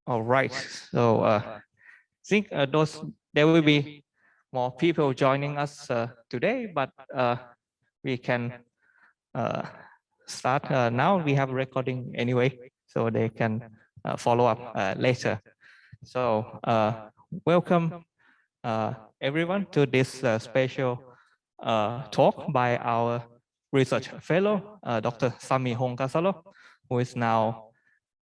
All right. So I think there will be more people joining us today, but we can start now. We have a recording anyway, so they can follow up later. So welcome everyone to this special talk by our research fellow, Dr. Sami Hongkasalo, who is now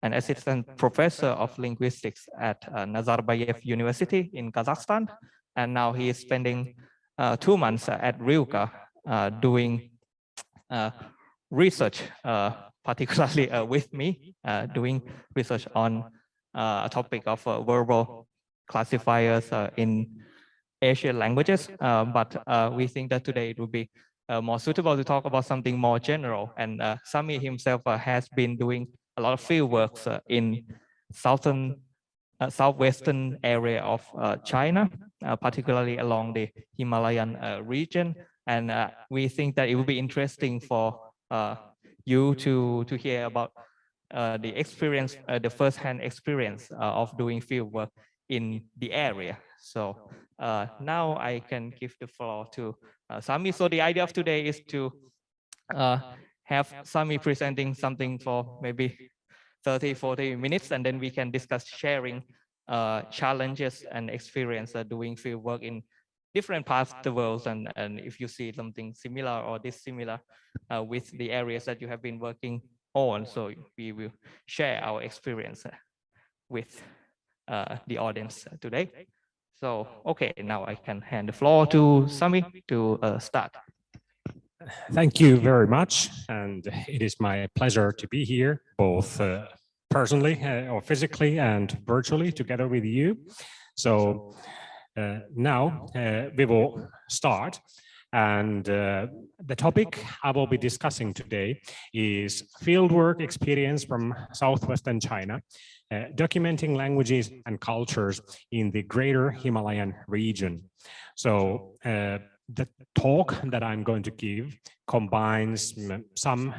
an assistant professor of linguistics at Nazarbayev University in Kazakhstan. And now he is spending 2 months at RILCA doing research, particularly with me, doing research on a topic of verbal classifiers in Asian languages. But we think that today it would be more suitable to talk about something more general. And Sami himself has been doing a lot of field works in southwestern area of China, particularly along the Himalayan region. And we think that it would be interesting for you to hear about the experience, the first-hand experience of doing field work in the area. So now I can give the floor to Sami. So the idea of today is to have Sami presenting something for maybe 30-40 minutes, and then we can discuss sharing challenges and experience doing field work in different parts of the world, and if you see something similar or dissimilar with the areas that you have been working on. So we will share our experience with the audience today. So, okay, now I can hand the floor to Sami to start. Thank you very much, and it is my pleasure to be here, both personally or physically and virtually together with you. So now we will start, and the topic I will be discussing today is fieldwork experience from Southwestern China, documenting languages and cultures in the Greater Himalayan region. So the talk that I'm going to give combines some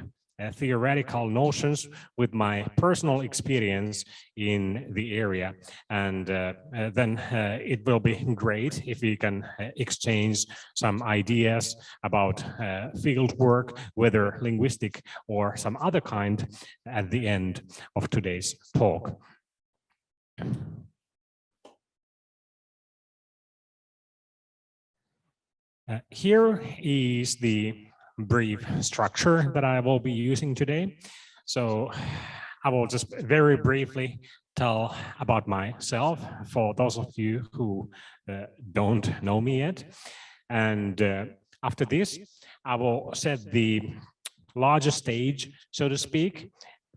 theoretical notions with my personal experience in the area, and then it will be great if we can exchange some ideas about field work, whether linguistic or some other kind, at the end of today's talk. Here is the brief structure that I will be using today. So I will just very briefly tell about myself for those of you who don't know me yet. And after this, I will set the larger stage, so to speak,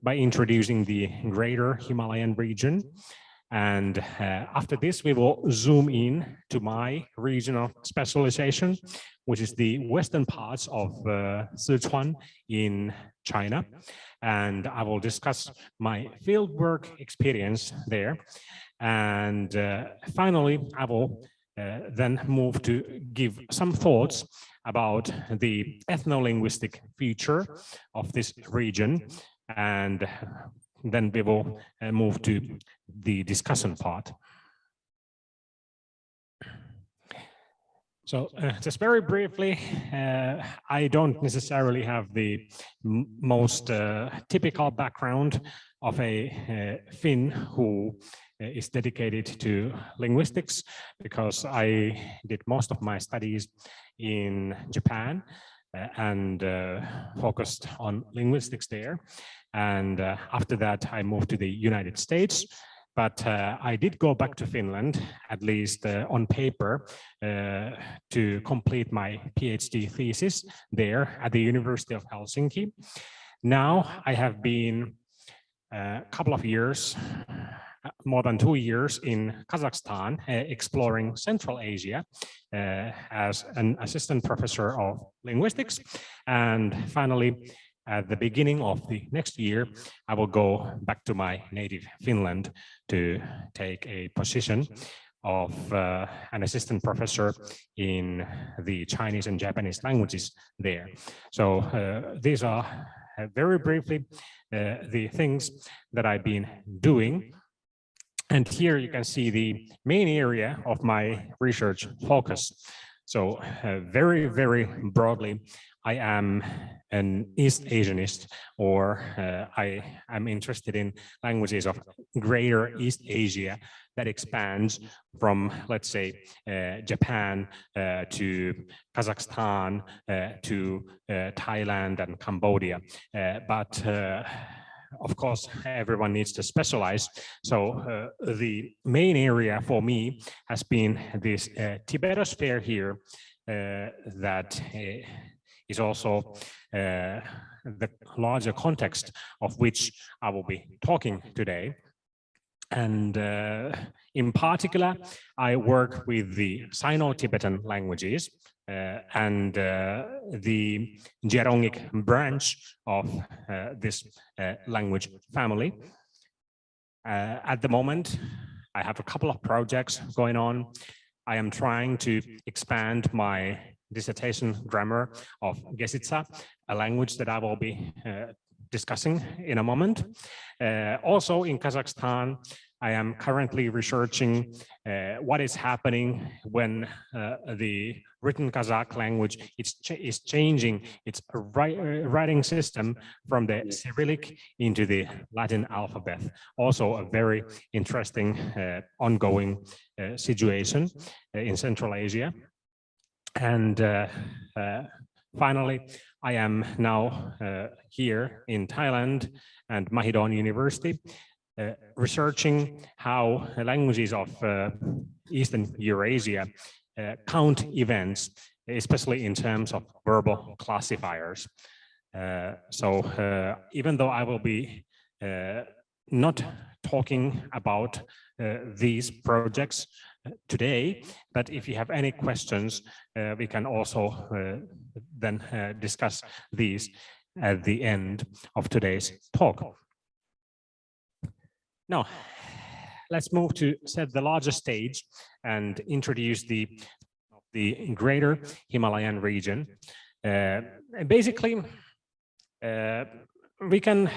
by introducing the Greater Himalayan region. And after this, we will zoom in to my regional specialization, which is the western parts of Sichuan in China. And I will discuss my fieldwork experience there. And finally, I will then move to give some thoughts about the ethno-linguistic feature of this region, and then we will move to the discussion part. So just very briefly, I don't necessarily have the most typical background of a Finn who is dedicated to linguistics, because I did most of my studies in Japan and focused on linguistics there. And after that, I moved to the United States. But I did go back to Finland, at least on paper, to complete my PhD thesis there at the University of Helsinki. Now I have been a couple of years, more than 2 years in Kazakhstan, exploring Central Asia as an assistant professor of linguistics. And finally, at the beginning of the next year, I will go back to my native Finland to take a position of an assistant professor in the Chinese and Japanese languages there. So these are very briefly the things that I've been doing. And here you can see the main area of my research focus. So very, very broadly, I am an East Asianist, or I am interested in languages of Greater East Asia that expands from, let's say, Japan to Kazakhstan to Thailand and Cambodia. But of course, everyone needs to specialize. So the main area for me has been this Tibetosphere here that is also the larger context of which I will be talking today. And in particular, I work with the Sino-Tibetan languages and the Gerongic branch of this language family. At the moment, I have a couple of projects going on. I am trying to expand my dissertation grammar of Gesitsa, a language that I will be discussing in a moment. Also in Kazakhstan, I am currently researching what is happening when the written Kazakh language is changing its writing system from the Cyrillic into the Latin alphabet. Also a very interesting ongoing situation in Central Asia. And finally, I am now here in Thailand and Mahidol University, researching how languages of Eastern Eurasia count events, especially in terms of verbal classifiers. So even though I will be not talking about these projects today, but if you have any questions, we can also then discuss these at the end of today's talk. Now, let's move to set the larger stage and introduce the Greater Himalayan region. Basically, we can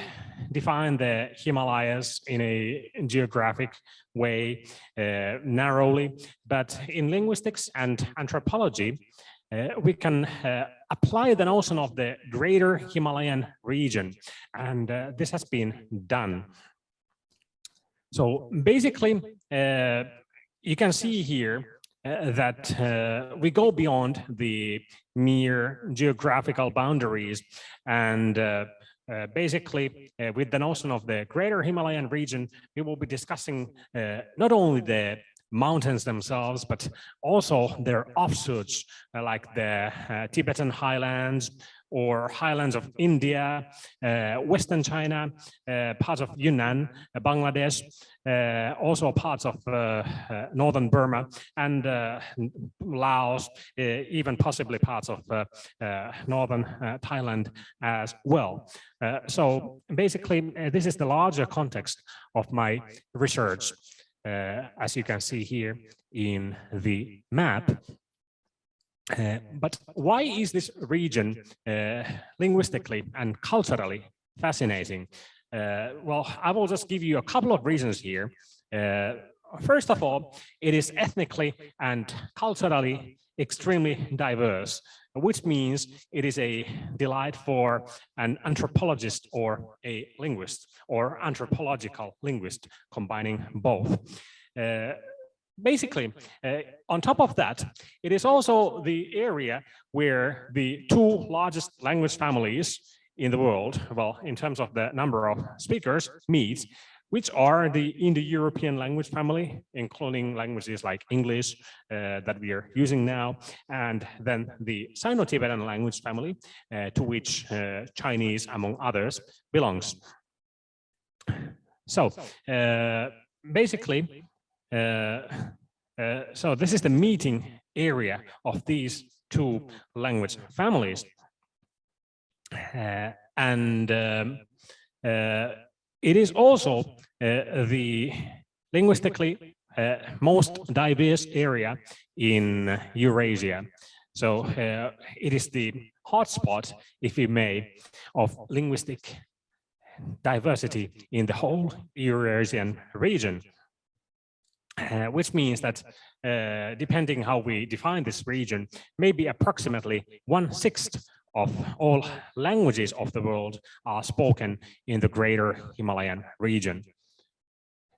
define the Himalayas in a geographic way, narrowly, but in linguistics and anthropology, we can apply the notion of the Greater Himalayan region, and this has been done. So basically, you can see here that we go beyond the mere geographical boundaries, and basically with the notion of the Greater Himalayan region, we will be discussing not only the mountains themselves, but also their offshoots, like the Tibetan highlands or highlands of India, Western China, parts of Yunnan, Bangladesh, also parts of northern Burma and Laos, even possibly parts of northern Thailand as well. So basically, this is the larger context of my research, as you can see here in the map. But why is this region linguistically and culturally fascinating? Well, I will just give you a couple of reasons here. First of all, it is ethnically and culturally extremely diverse, which means it is a delight for an anthropologist or a linguist, or anthropological linguist, combining both. Basically, on top of that, it is also the area where the two largest language families in the world, well, in terms of the number of speakers, meet, which are the Indo-European language family, including languages like English that we are using now, and then the Sino-Tibetan language family, to which Chinese, among others, belongs. So basically, so this is the meeting area of these two language families. And it is also the linguistically most diverse area in Eurasia. So it is the hotspot, if you may, of linguistic diversity in the whole Eurasian region. which means that depending how we define this region, maybe approximately 1/6 of all languages of the world are spoken in the Greater Himalayan region.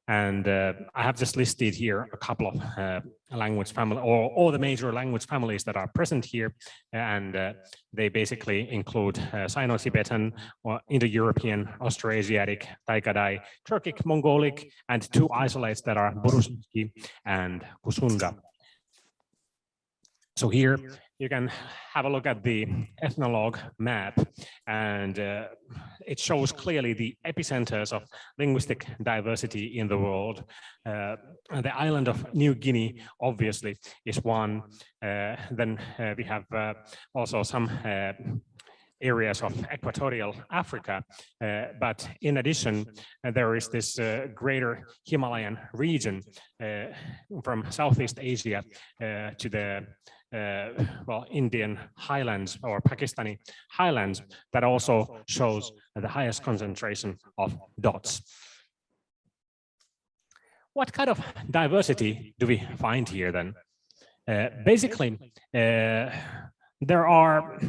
And I have just listed here a couple of language family, or all the major language families that are present here, and they basically include Sino-Tibetan, or Indo-European, Austroasiatic, Taikadai, Turkic, Mongolic, and 2 isolates that are Burusaki and Kusunda. So here you can have a look at the ethnologue map, and it shows clearly the epicenters of linguistic diversity in the world. The island of New Guinea, obviously, is one. Then we have also some areas of equatorial Africa, but in addition, there is this Greater Himalayan region from Southeast Asia to the Indian highlands or Pakistani highlands that also shows the highest concentration of dots. What kind of diversity do we find here then? Basically, there are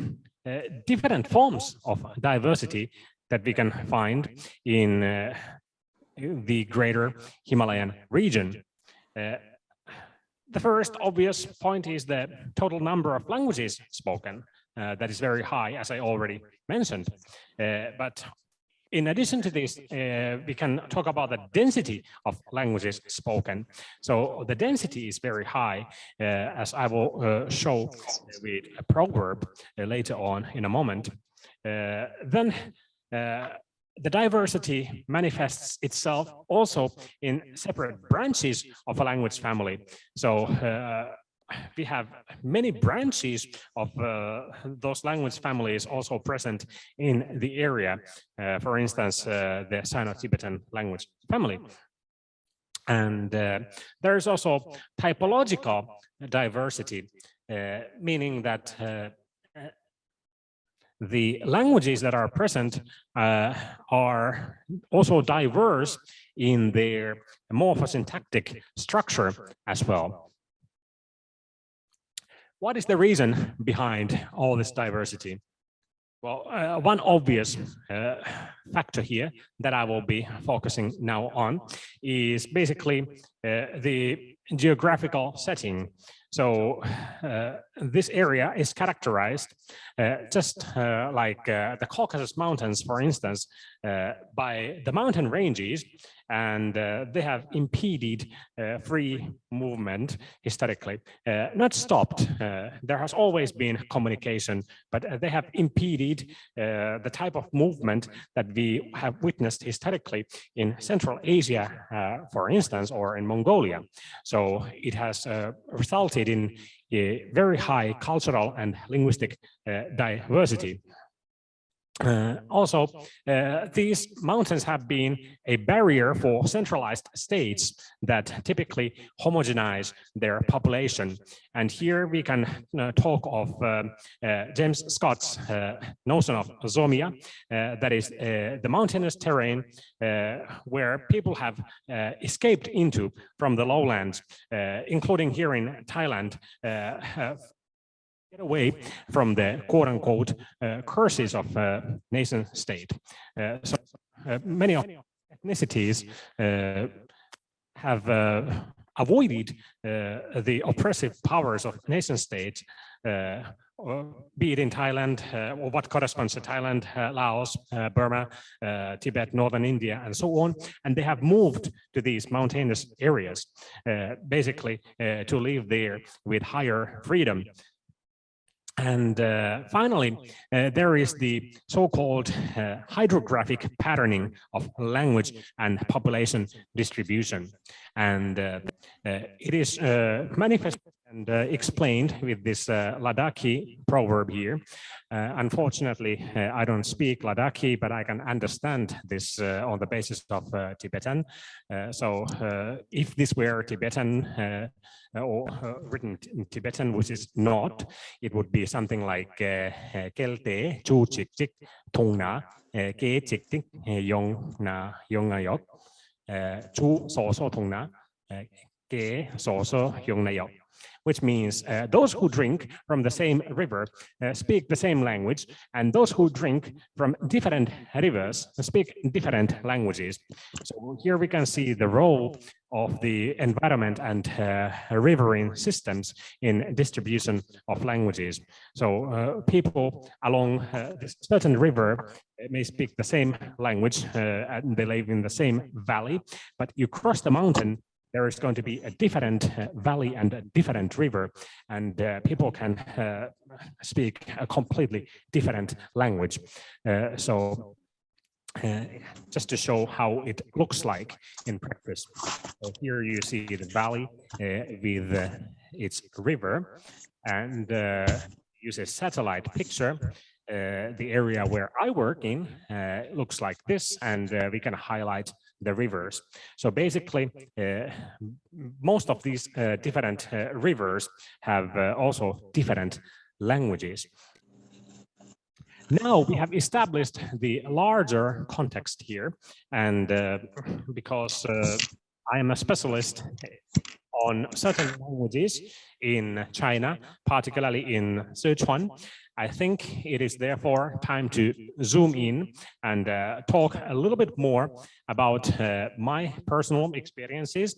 different forms of diversity that we can find in the Greater Himalayan region. The first obvious point is the total number of languages spoken. That is very high, as I already mentioned. But in addition to this, we can talk about the density of languages spoken. So the density is very high, as I will show with a proverb later on in a moment. Then the diversity manifests itself also in separate branches of a language family. So we have many branches of those language families also present in the area. For instance, the Sino-Tibetan language family. And there is also typological diversity, meaning that the languages that are present are also diverse in their morphosyntactic structure as well. What is the reason behind all this diversity? Well, one obvious factor here that I will be focusing now on is basically the geographical setting. So this area is characterized just like the Caucasus Mountains, for instance, by the mountain ranges, and they have impeded free movement historically. Not stopped. There has always been communication, but they have impeded the type of movement that we have witnessed historically in Central Asia, for instance, or in Mongolia. So it has resulted in a very high cultural and linguistic diversity. Also, these mountains have been a barrier for centralized states that typically homogenize their population. And here we can talk of James Scott's notion of zomia, that is the mountainous terrain where people have escaped into from the lowlands, including here in Thailand, get away from the quote-unquote curses of nation state. So many of ethnicities have avoided the oppressive powers of nation state, be it in Thailand, or what corresponds to Thailand, Laos, Burma, Tibet, northern India, and so on. And they have moved to these mountainous areas, basically to live there with higher freedom. And finally, there is the so-called hydrographic patterning of language and population distribution. And it is manifested and explained with this Ladakhi proverb here. Unfortunately, I don't speak Ladakhi, but I can understand this on the basis of Tibetan. So if this were Tibetan or written in Tibetan, which is not, it would be something like Kelte chu chik chik tongna ke chik tik yong na yong ayok chu so so tongna ke soso yung nayo, which means those who drink from the same river speak the same language, and those who drink from different rivers speak different languages. So here we can see the role of the environment and riverine systems in distribution of languages. So people along this certain river may speak the same language and they live in the same valley, but you cross the mountain, there is going to be a different valley and a different river, and people can speak a completely different language. Just to show how it looks like in practice. So here you see the valley with its river, and use a satellite picture. The area where I work in looks like this, and we can highlight the rivers. So basically, most of these different rivers have also different languages. Now we have established the larger context here, and because I am a specialist on certain languages in China, particularly in Sichuan, I think it is therefore time to zoom in and talk a little bit more about my personal experiences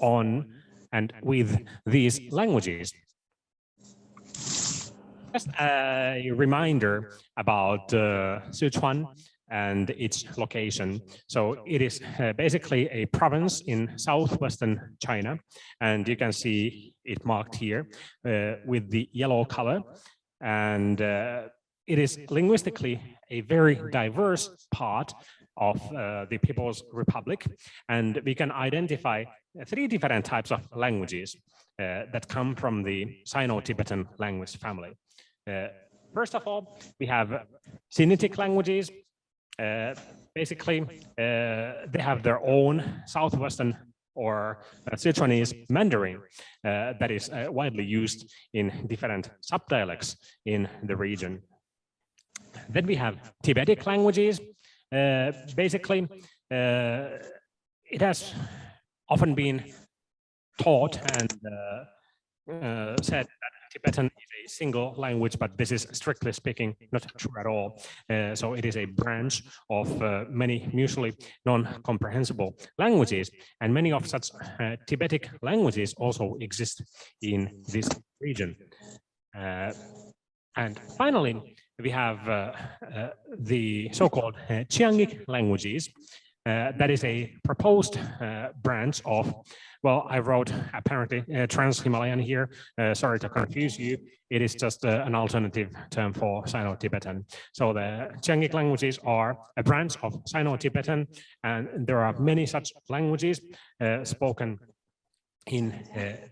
on and with these languages. Just a reminder about Sichuan and its location. So it is basically a province in southwestern China, and you can see it marked here with the yellow color. And it is linguistically a very diverse part of the People's Republic, and we can identify 3 different types of languages that come from the Sino-Tibetan language family. First of all, we have Sinitic languages. Basically, they have their own Southwestern or Sichuanese Mandarin that is widely used in different subdialects in the region. Then we have Tibetic languages. Basically, it has often been taught and said that Tibetan is a single language, but this is strictly speaking not true at all. So it is a branch of many mutually non-comprehensible languages, and many of such Tibetic languages also exist in this region. And finally, we have the so-called Chiangic languages. That is a proposed branch of, well, I wrote apparently Trans-Himalayan here. Sorry to confuse you. It is just an alternative term for Sino-Tibetan. So the Chiangic languages are a branch of Sino-Tibetan, and there are many such languages spoken in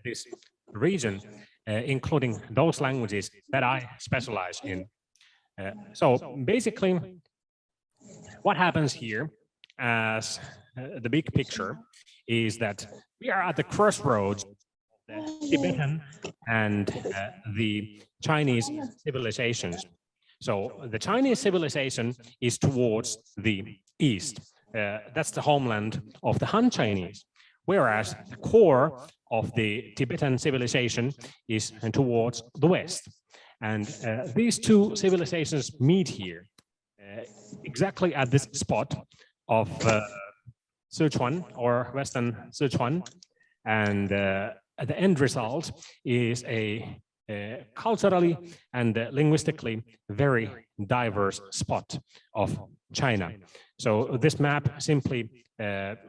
this region, including those languages that I specialize in. So basically, what happens here as the big picture is that we are at the crossroads of the Tibetan and the Chinese civilizations. So the Chinese civilization is towards the east. That's the homeland of the Han Chinese, whereas the core of the Tibetan civilization is towards the west. And these 2 civilizations meet here exactly at this spot of Sichuan or Western Sichuan, and the end result is a culturally and linguistically very diverse spot of China. So this map simply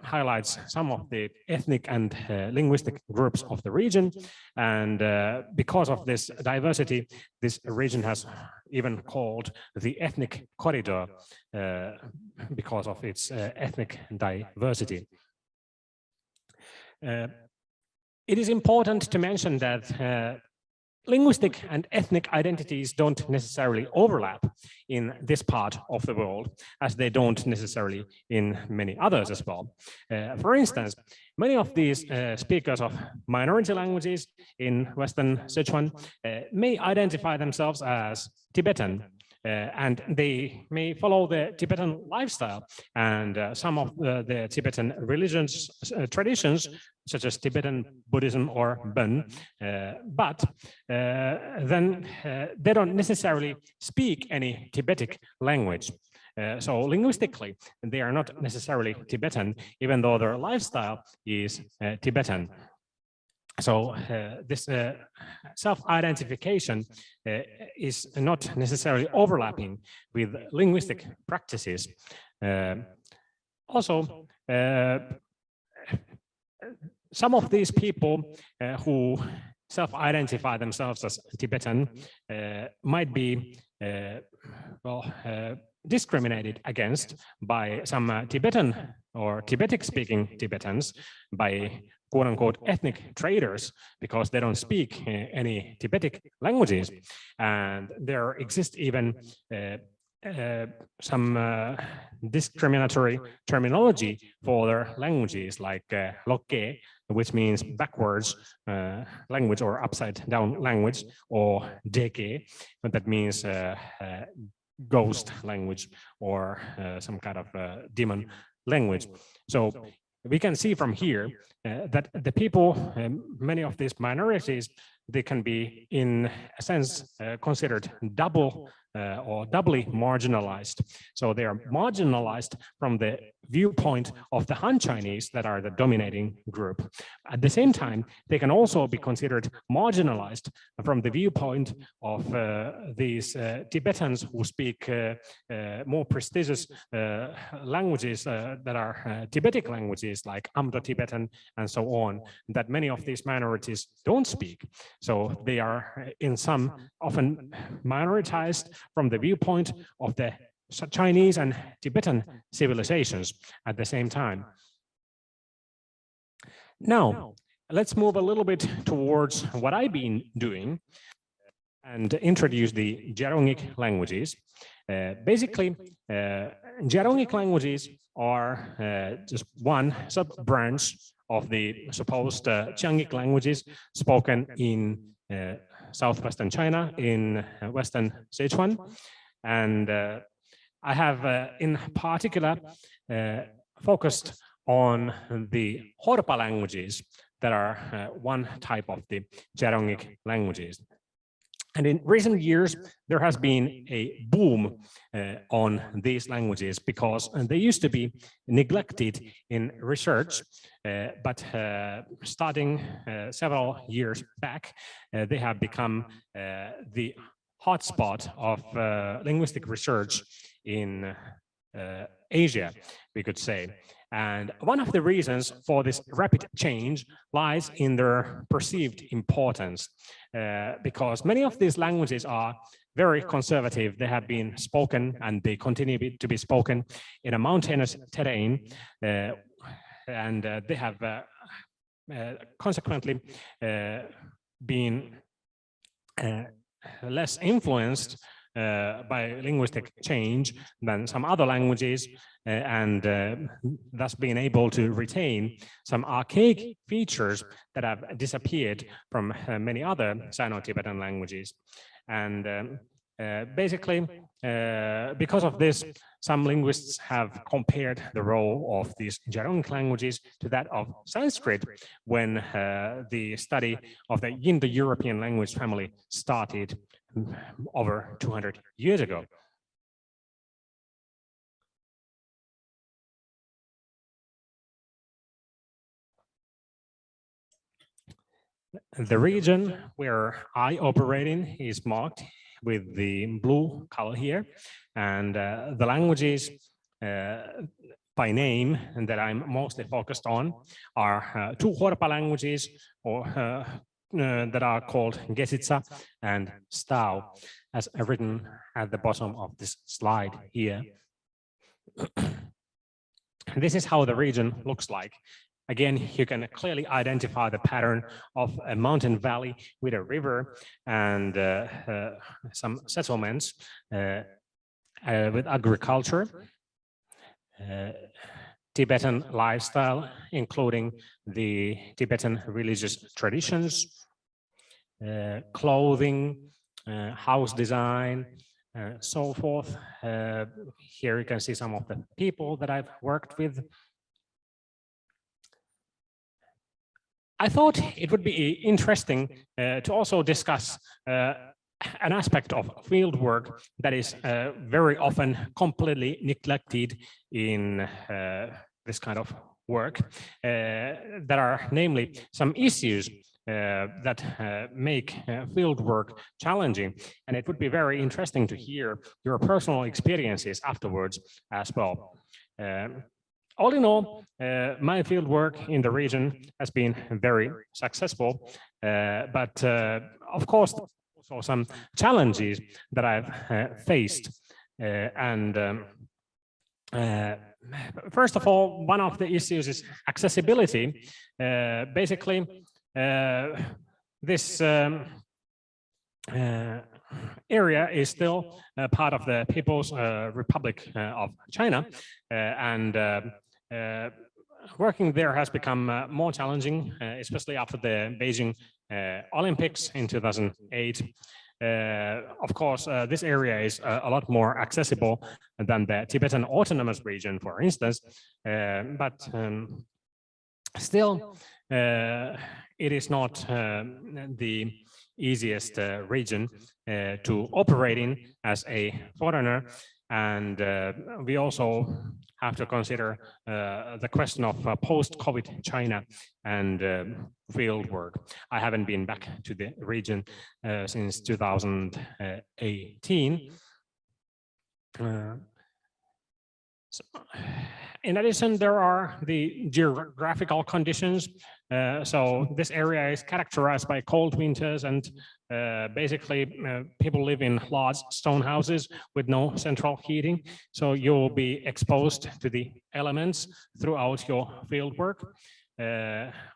highlights some of the ethnic and linguistic groups of the region, and because of this diversity, this region has even called the ethnic corridor because of its ethnic diversity. It is important to mention that linguistic and ethnic identities don't necessarily overlap in this part of the world, as they don't necessarily in many others as well. For instance, many of these speakers of minority languages in Western Sichuan may identify themselves as Tibetan, and they may follow the Tibetan lifestyle and some of the Tibetan religions, traditions, such as Tibetan Buddhism or Bon, but then they don't necessarily speak any Tibetic language. So linguistically, they are not necessarily Tibetan, even though their lifestyle is Tibetan. So this self-identification is not necessarily overlapping with linguistic practices. Also, some of these people who self-identify themselves as Tibetan might be discriminated against by some Tibetan or Tibetic-speaking Tibetans, by quote-unquote ethnic traitors, because they don't speak any Tibetic languages. And there exists even some discriminatory terminology for their languages, like lokke, which means backwards language or upside down language, or deke, that means ghost language or some kind of demon language. So we can see from here that the people, many of these minorities, they can be in a sense considered double or doubly marginalized. So they are marginalized from the viewpoint of the Han Chinese that are the dominating group. At the same time, they can also be considered marginalized from the viewpoint of these Tibetans who speak more prestigious languages that are Tibetic languages like Amdo-Tibetan and so on, that many of these minorities don't speak. So they are in some often minoritized from the viewpoint of the Chinese and Tibetan civilizations at the same time. Now, let's move a little bit towards what I've been doing and introduce the Gerongic languages. Basically, Gerongic languages are just one sub-branch of the supposed Qiangic languages spoken in Southwestern China, in Western Sichuan. And I have in particular focused on the Horpa languages that are one type of the Gerongic languages. And in recent years, there has been a boom on these languages because they used to be neglected in research, but starting several years back, they have become the hotspot of linguistic research in Asia, we could say. And one of the reasons for this rapid change lies in their perceived importance, because many of these languages are very conservative. They have been spoken and they continue to be spoken in a mountainous terrain, and they have consequently been less influenced by linguistic change than some other languages, and thus being able to retain some archaic features that have disappeared from many other Sino-Tibetan languages. And basically, because of this, some linguists have compared the role of these Gerongic languages to that of Sanskrit when the study of the Indo-European language family started over 200 years ago. The region where I operate in is marked with the blue color here, and the languages by name and that I'm mostly focused on are two Horpa languages, or that are called Gesitsa and Stau, as written at the bottom of this slide here. This is how the region looks like. Again, you can clearly identify the pattern of a mountain valley with a river and some settlements with agriculture, Tibetan lifestyle, including the Tibetan religious traditions, clothing, house design, so forth. Here you can see some of the people that I've worked with. I thought it would be interesting to also discuss an aspect of field work that is very often completely neglected in this kind of work. There are namely some issues that make field work challenging, and it would be very interesting to hear your personal experiences afterwards as well. All in all, my field work in the region has been very successful, but of course, also some challenges that I've faced. First of all, one of the issues is accessibility. Basically, this area is still part of the People's Republic of China, and working there has become more challenging, especially after the Beijing Olympics in 2008. Of course, this area is a lot more accessible than the Tibetan Autonomous Region, for instance, but still, it is not the easiest region to operate in as a foreigner. And we also have to consider the question of post-COVID China and field work. I haven't been back to the region since 2018. In addition, there are the geographical conditions. So this area is characterized by cold winters, and basically people live in large stone houses with no central heating. So you will be exposed to the elements throughout your field work.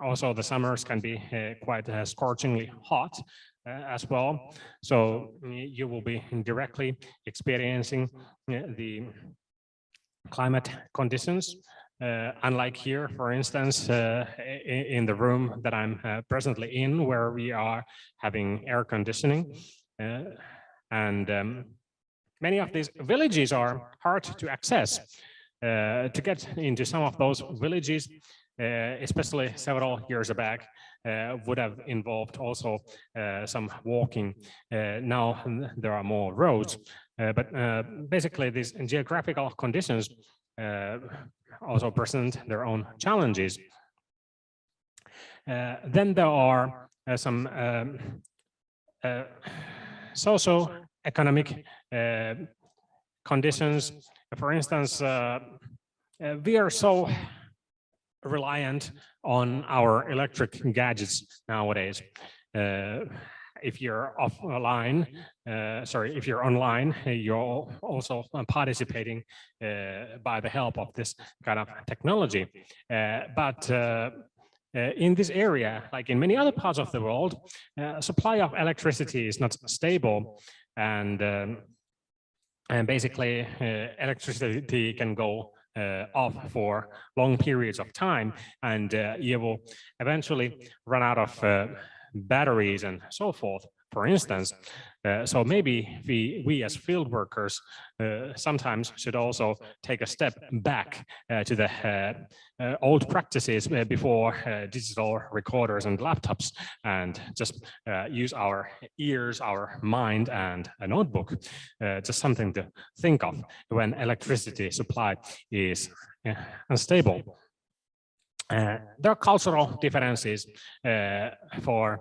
Also, the summers can be quite scorchingly hot as well. So you will be directly experiencing the climate conditions. Unlike here, for instance, in the room that I'm presently in, where we are having air conditioning. Many of these villages are hard to access. To get into some of those villages, especially several years back, would have involved also some walking. Now there are more roads, but basically these geographical conditions also present their own challenges. Then there are some socio-economic conditions. For instance, we are so reliant on our electric gadgets nowadays. If you're offline, if you're online, you're also participating by the help of this kind of technology. But in this area, like in many other parts of the world, supply of electricity is not stable, and basically electricity can go off for long periods of time, and you will eventually run out of batteries and so forth, for instance. So maybe we as field workers sometimes should also take a step back to the old practices before digital recorders and laptops, and just use our ears, our mind, and a notebook. Just something to think of when electricity supply is unstable. There are cultural differences, for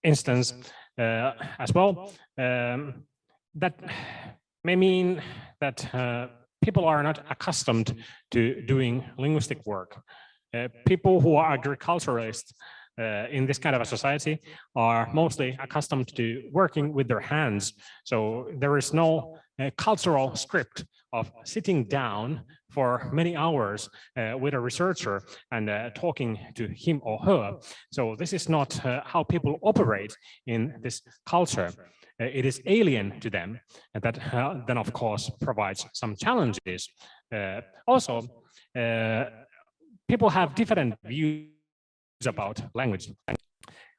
instance, as well, that may mean that people are not accustomed to doing linguistic work. People who are agriculturalists in this kind of a society are mostly accustomed to working with their hands. So there is no cultural script of sitting down for many hours with a researcher and talking to him or her. So this is not how people operate in this culture. It is alien to them, and that then of course provides some challenges. Also, people have different views about language.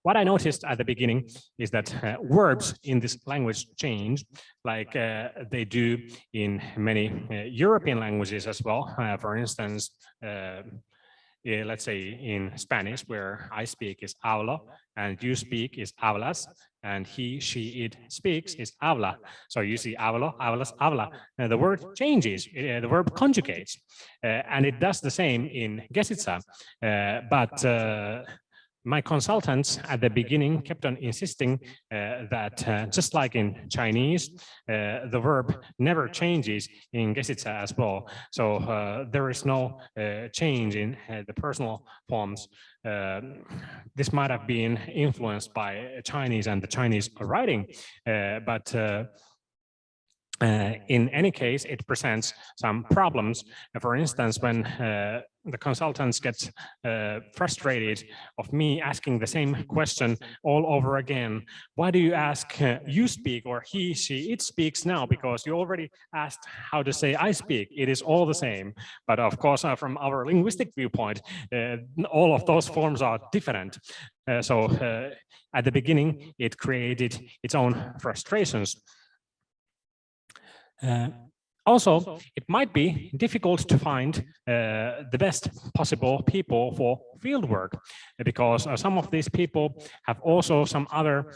what I noticed at the beginning is that verbs in this language change, like they do in many European languages as well. For instance, let's say in Spanish, where I speak is hablo and you speak is hablas, and he, she, it speaks is habla. So you see hablo, hablas, habla. The word changes, the verb conjugates, and it does the same in Gesitsa. But my consultants at the beginning kept on insisting that just like in Chinese, the verb never changes in Gesitsa as well. So there is no change in the personal forms. This might have been influenced by Chinese and the Chinese writing, but in any case, it presents some problems. For instance, when the consultants get frustrated of me asking the same question all over again, why do you ask you speak or he, she, it speaks now? Because you already asked how to say I speak. It is all the same. But of course, from our linguistic viewpoint, all of those forms are different. So at the beginning, it created its own frustrations. Also, it might be difficult to find the best possible people for fieldwork, because some of these people have also some other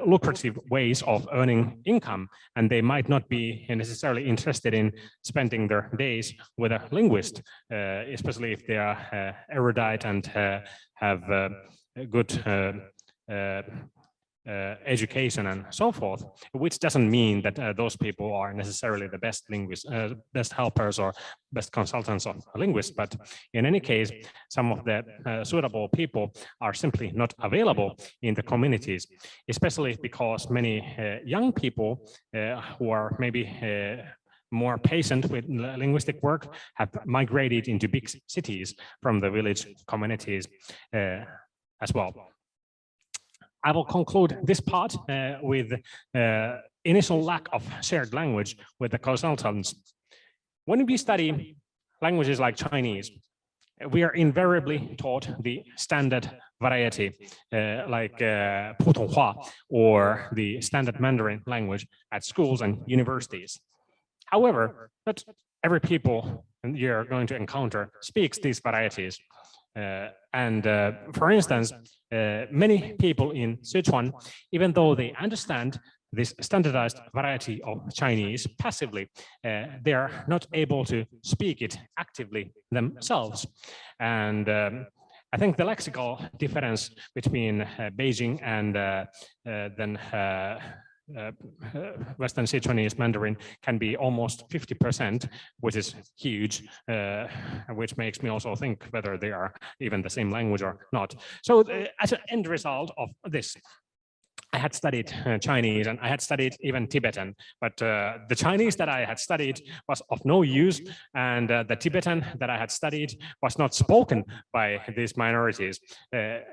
lucrative ways of earning income, and they might not be necessarily interested in spending their days with a linguist, especially if they are erudite and have good education and so forth, which doesn't mean that those people are necessarily the best linguists, best helpers or best consultants of linguists. But in any case, some of the suitable people are simply not available in the communities, especially because many young people who are maybe more patient with linguistic work have migrated into big cities from the village communities as well. I will conclude this part with initial lack of shared language with the consultants. When we study languages like Chinese, we are invariably taught the standard variety, like Putonghua or the Standard Mandarin language at schools and universities. However, not every people you're going to encounter speaks these varieties. For instance, many people in Sichuan, even though they understand this standardized variety of Chinese passively, they are not able to speak it actively themselves. And I think the lexical difference between Beijing and then Western Sichuanese Mandarin can be almost 50%, which is huge, which makes me also think whether they are even the same language or not. So as an end result of this, I had studied Chinese and I had studied even Tibetan, but the Chinese that I had studied was of no use, and the Tibetan that I had studied was not spoken by these minorities.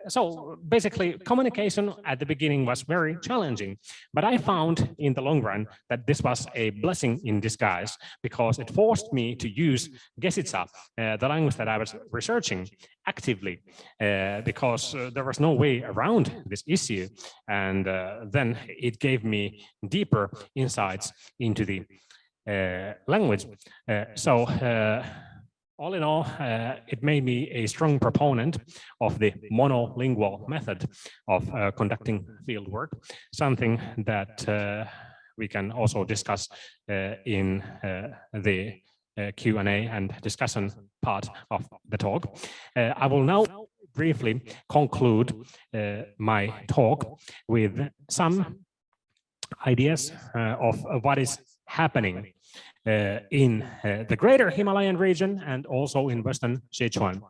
So basically, communication at the beginning was very challenging, but I found in the long run that this was a blessing in disguise, because it forced me to use Gesitsa, the language that I was researching, actively, because there was no way around this issue. And then it gave me deeper insights into the language. So all in all, it made me a strong proponent of the monolingual method of conducting fieldwork, something that we can also discuss in the Q&A and discussion part of the talk. I will now briefly conclude my talk with some ideas of what is happening in the Greater Himalayan region and also in Western Sichuan.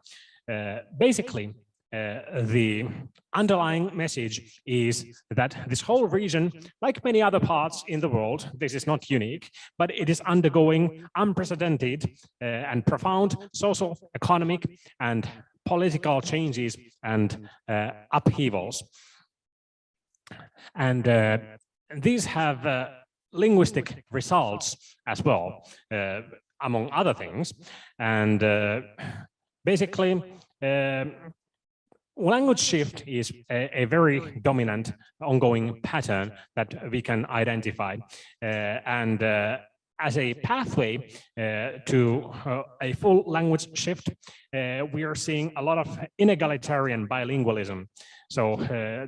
Basically, the underlying message is that this whole region, like many other parts in the world, this is not unique, but it is undergoing unprecedented and profound social, economic, and political changes and upheavals. And these have linguistic results as well, among other things. And basically, language shift is a very dominant ongoing pattern that we can identify. And as a pathway to a full language shift, we are seeing a lot of inegalitarian bilingualism. So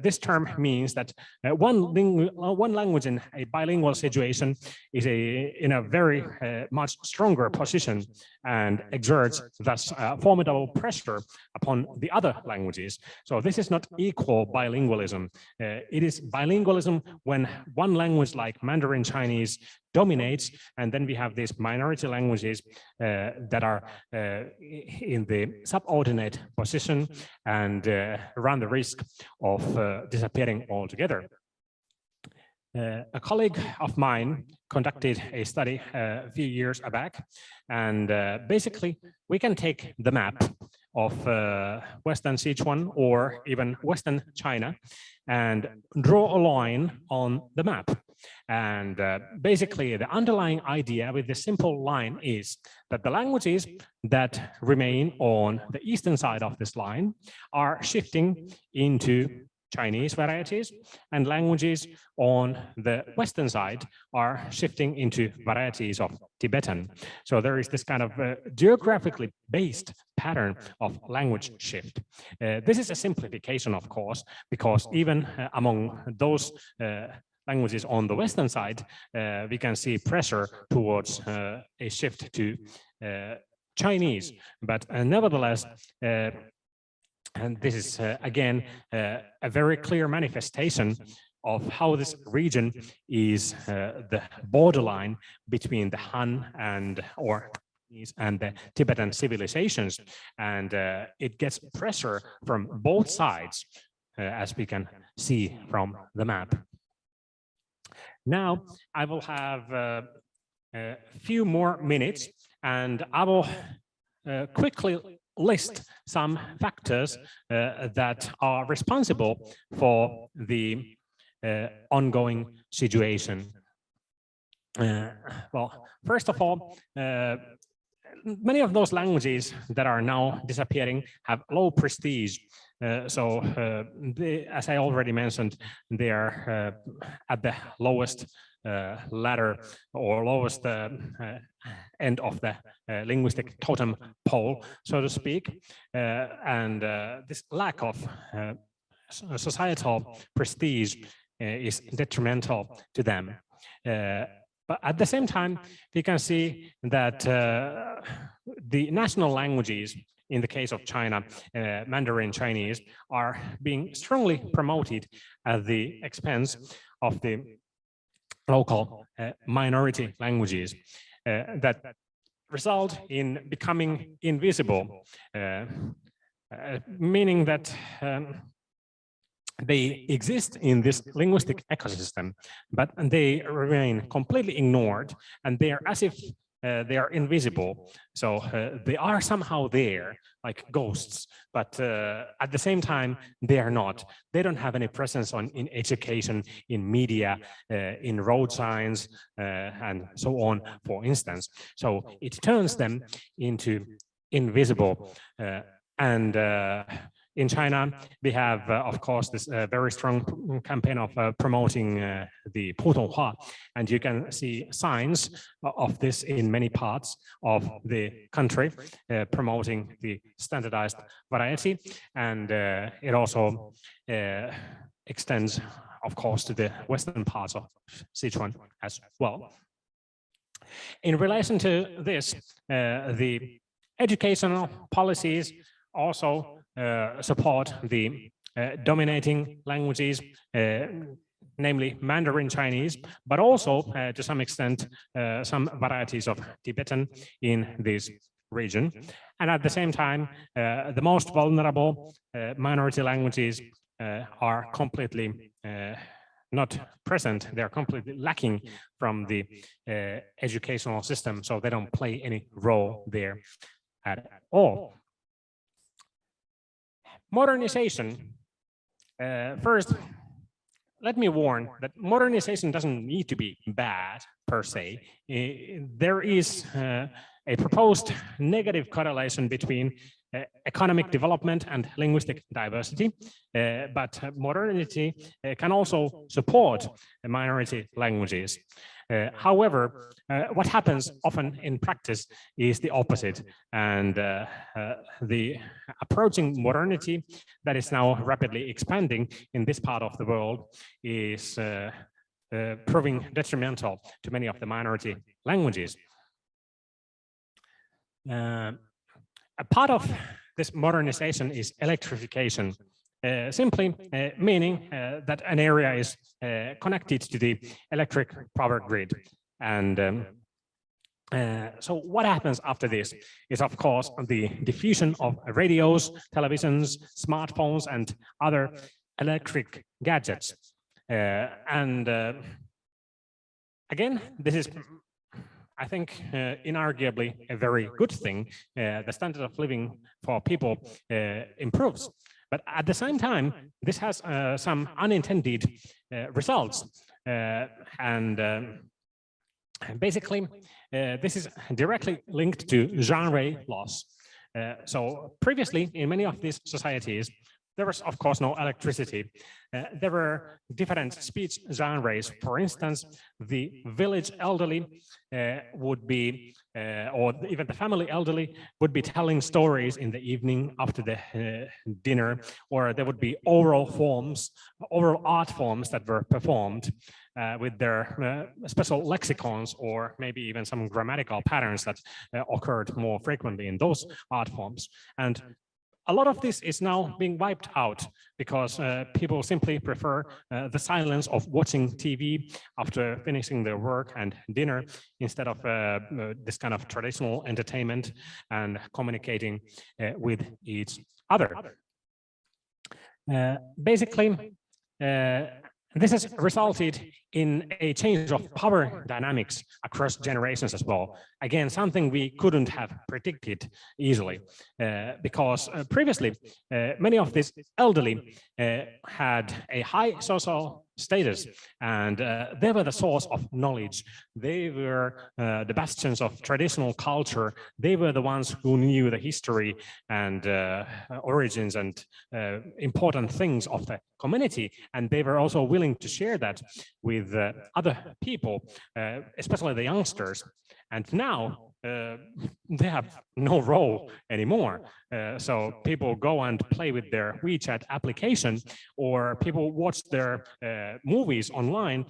this term means that one language in a bilingual situation is in a very much stronger position and exerts thus formidable pressure upon the other languages. So this is not equal bilingualism. It is bilingualism when one language like Mandarin Chinese dominates, and then we have these minority languages that are in the subordinate position and run the risk of disappearing altogether. A colleague of mine conducted a study a few years back, and basically we can take the map of Western Sichuan or even Western China and draw a line on the map. And basically the underlying idea with this simple line is that the languages that remain on the eastern side of this line are shifting into Chinese varieties, and languages on the western side are shifting into varieties of Tibetan. So there is this kind of geographically based pattern of language shift. This is a simplification, of course, because even among those languages on the western side, we can see pressure towards a shift to Chinese, but nevertheless, and this is, again, a very clear manifestation of how this region is the borderline between the Han and the Tibetan civilizations. And it gets pressure from both sides, as we can see from the map. Now, I will have a few more minutes, and I will quickly list some factors that are responsible for the ongoing situation. Well, first of all, many of those languages that are now disappearing have low prestige. So as I already mentioned, they are at the lowest ladder or lowest end of the linguistic totem pole, so to speak. And this lack of societal prestige is detrimental to them. But at the same time, we can see that the national languages, in the case of China, Mandarin Chinese, are being strongly promoted at the expense of the local minority languages that result in becoming invisible, meaning that they exist in this linguistic ecosystem, but they remain completely ignored, and they are as if they are invisible. So they are somehow there, like ghosts, but at the same time, they are not. They don't have any presence in education, in media, in road signs, and so on, for instance. So it turns them into invisible. And in China, we have, of course, this very strong campaign of promoting the Putonghua, and you can see signs of this in many parts of the country, promoting the standardized variety, and it also extends, of course, to the western parts of Sichuan as well. In relation to this, the educational policies also support the dominating languages, namely Mandarin Chinese, but also to some extent some varieties of Tibetan in this region. And at the same time, the most vulnerable minority languages are completely not present. They're completely lacking from the educational system, so they don't play any role there at all. Modernization. First, let me warn that modernization doesn't need to be bad per se. There is a proposed negative correlation between economic development and linguistic diversity, but modernity can also support minority languages. However, what happens often in practice is the opposite, and the approaching modernity that is now rapidly expanding in this part of the world is proving detrimental to many of the minority languages. A part of this modernization is electrification, simply meaning that an area is connected to the electric power grid. And so what happens after this is, of course, the diffusion of radios, televisions, smartphones, and other electric gadgets. Again, this is, I think, inarguably a very good thing. The standard of living for people improves. But at the same time, this has some unintended results. Basically, this is directly linked to genre loss. So previously, in many of these societies, there was, of course, no electricity. There were different speech genres. For instance, the village elderly would be, or even the family elderly, would be telling stories in the evening after the dinner, or there would be oral art forms that were performed with their special lexicons, or maybe even some grammatical patterns that occurred more frequently in those art forms. And a lot of this is now being wiped out because people simply prefer the silence of watching TV after finishing their work and dinner instead of this kind of traditional entertainment and communicating with each other. Basically, this has resulted in a change of power dynamics across generations as well. Again, something we couldn't have predicted easily, because previously, many of these elderly had a high social status, and they were the source of knowledge. They were the bastions of traditional culture. They were the ones who knew the history and origins and important things of the community, and they were also willing to share that with other people, especially the youngsters. And now they have no role anymore. So people go and play with their WeChat application, or people watch their movies online.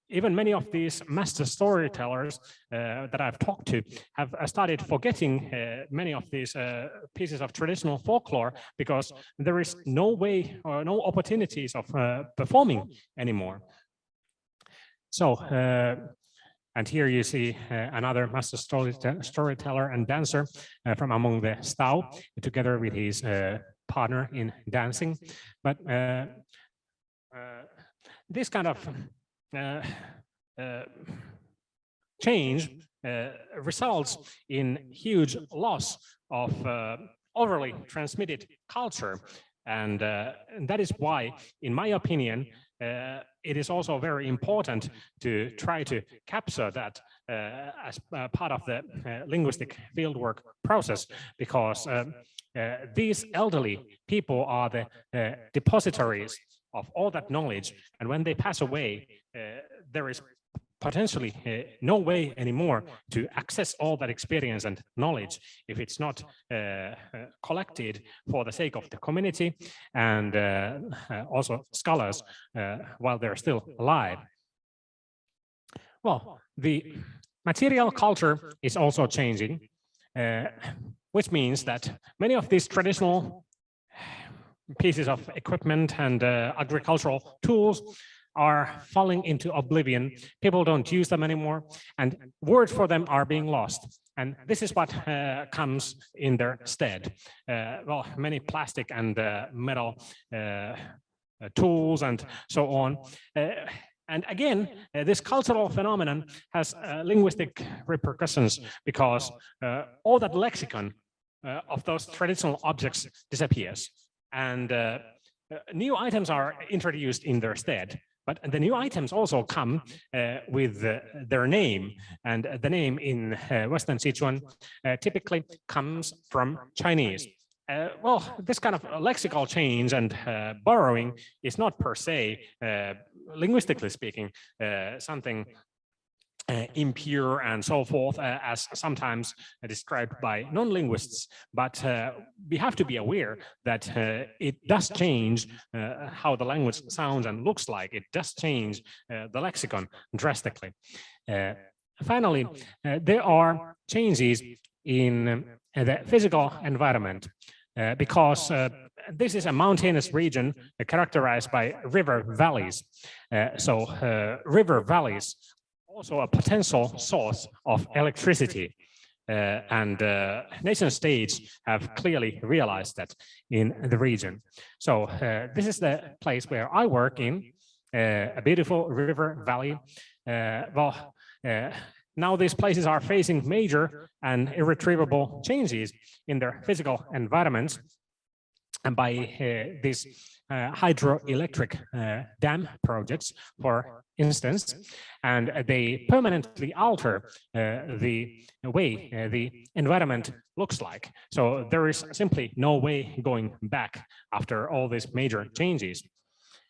Even many of these master storytellers that I've talked to have started forgetting many of these pieces of traditional folklore because there is no way or no opportunities of performing anymore. So, and here you see another master storyteller and dancer from among the Stau, together with his partner in dancing. But this kind of change results in huge loss of orally transmitted culture. And that is why, in my opinion, it is also very important to try to capture that as part of the linguistic fieldwork process, because these elderly people are the depositories of all that knowledge, and when they pass away, there is potentially no way anymore to access all that experience and knowledge if it's not collected for the sake of the community and also scholars while they're still alive. Well, the material culture is also changing, which means that many of these traditional pieces of equipment and agricultural tools are falling into oblivion. People don't use them anymore, and words for them are being lost. And this is what comes in their stead. Well, many plastic and metal tools and so on. And again, this cultural phenomenon has linguistic repercussions, because all that lexicon of those traditional objects disappears, and new items are introduced in their stead. But the new items also come with their name, and the name in Western Sichuan typically comes from Chinese. Well, this kind of lexical change and borrowing is not per se, linguistically speaking, something impure and so forth, as sometimes described by non-linguists, but we have to be aware that it does change how the language sounds and looks like. It does change the lexicon drastically. Finally, there are changes in the physical environment because this is a mountainous region characterized by river valleys. So river valleys also a potential source of electricity. And nation states have clearly realized that in the region. So this is the place where I work in, a beautiful river valley. Now these places are facing major and irretrievable changes in their physical environments. And by these hydroelectric dam projects, for instance, and they permanently alter the way the environment looks like. So there is simply no way going back after all these major changes.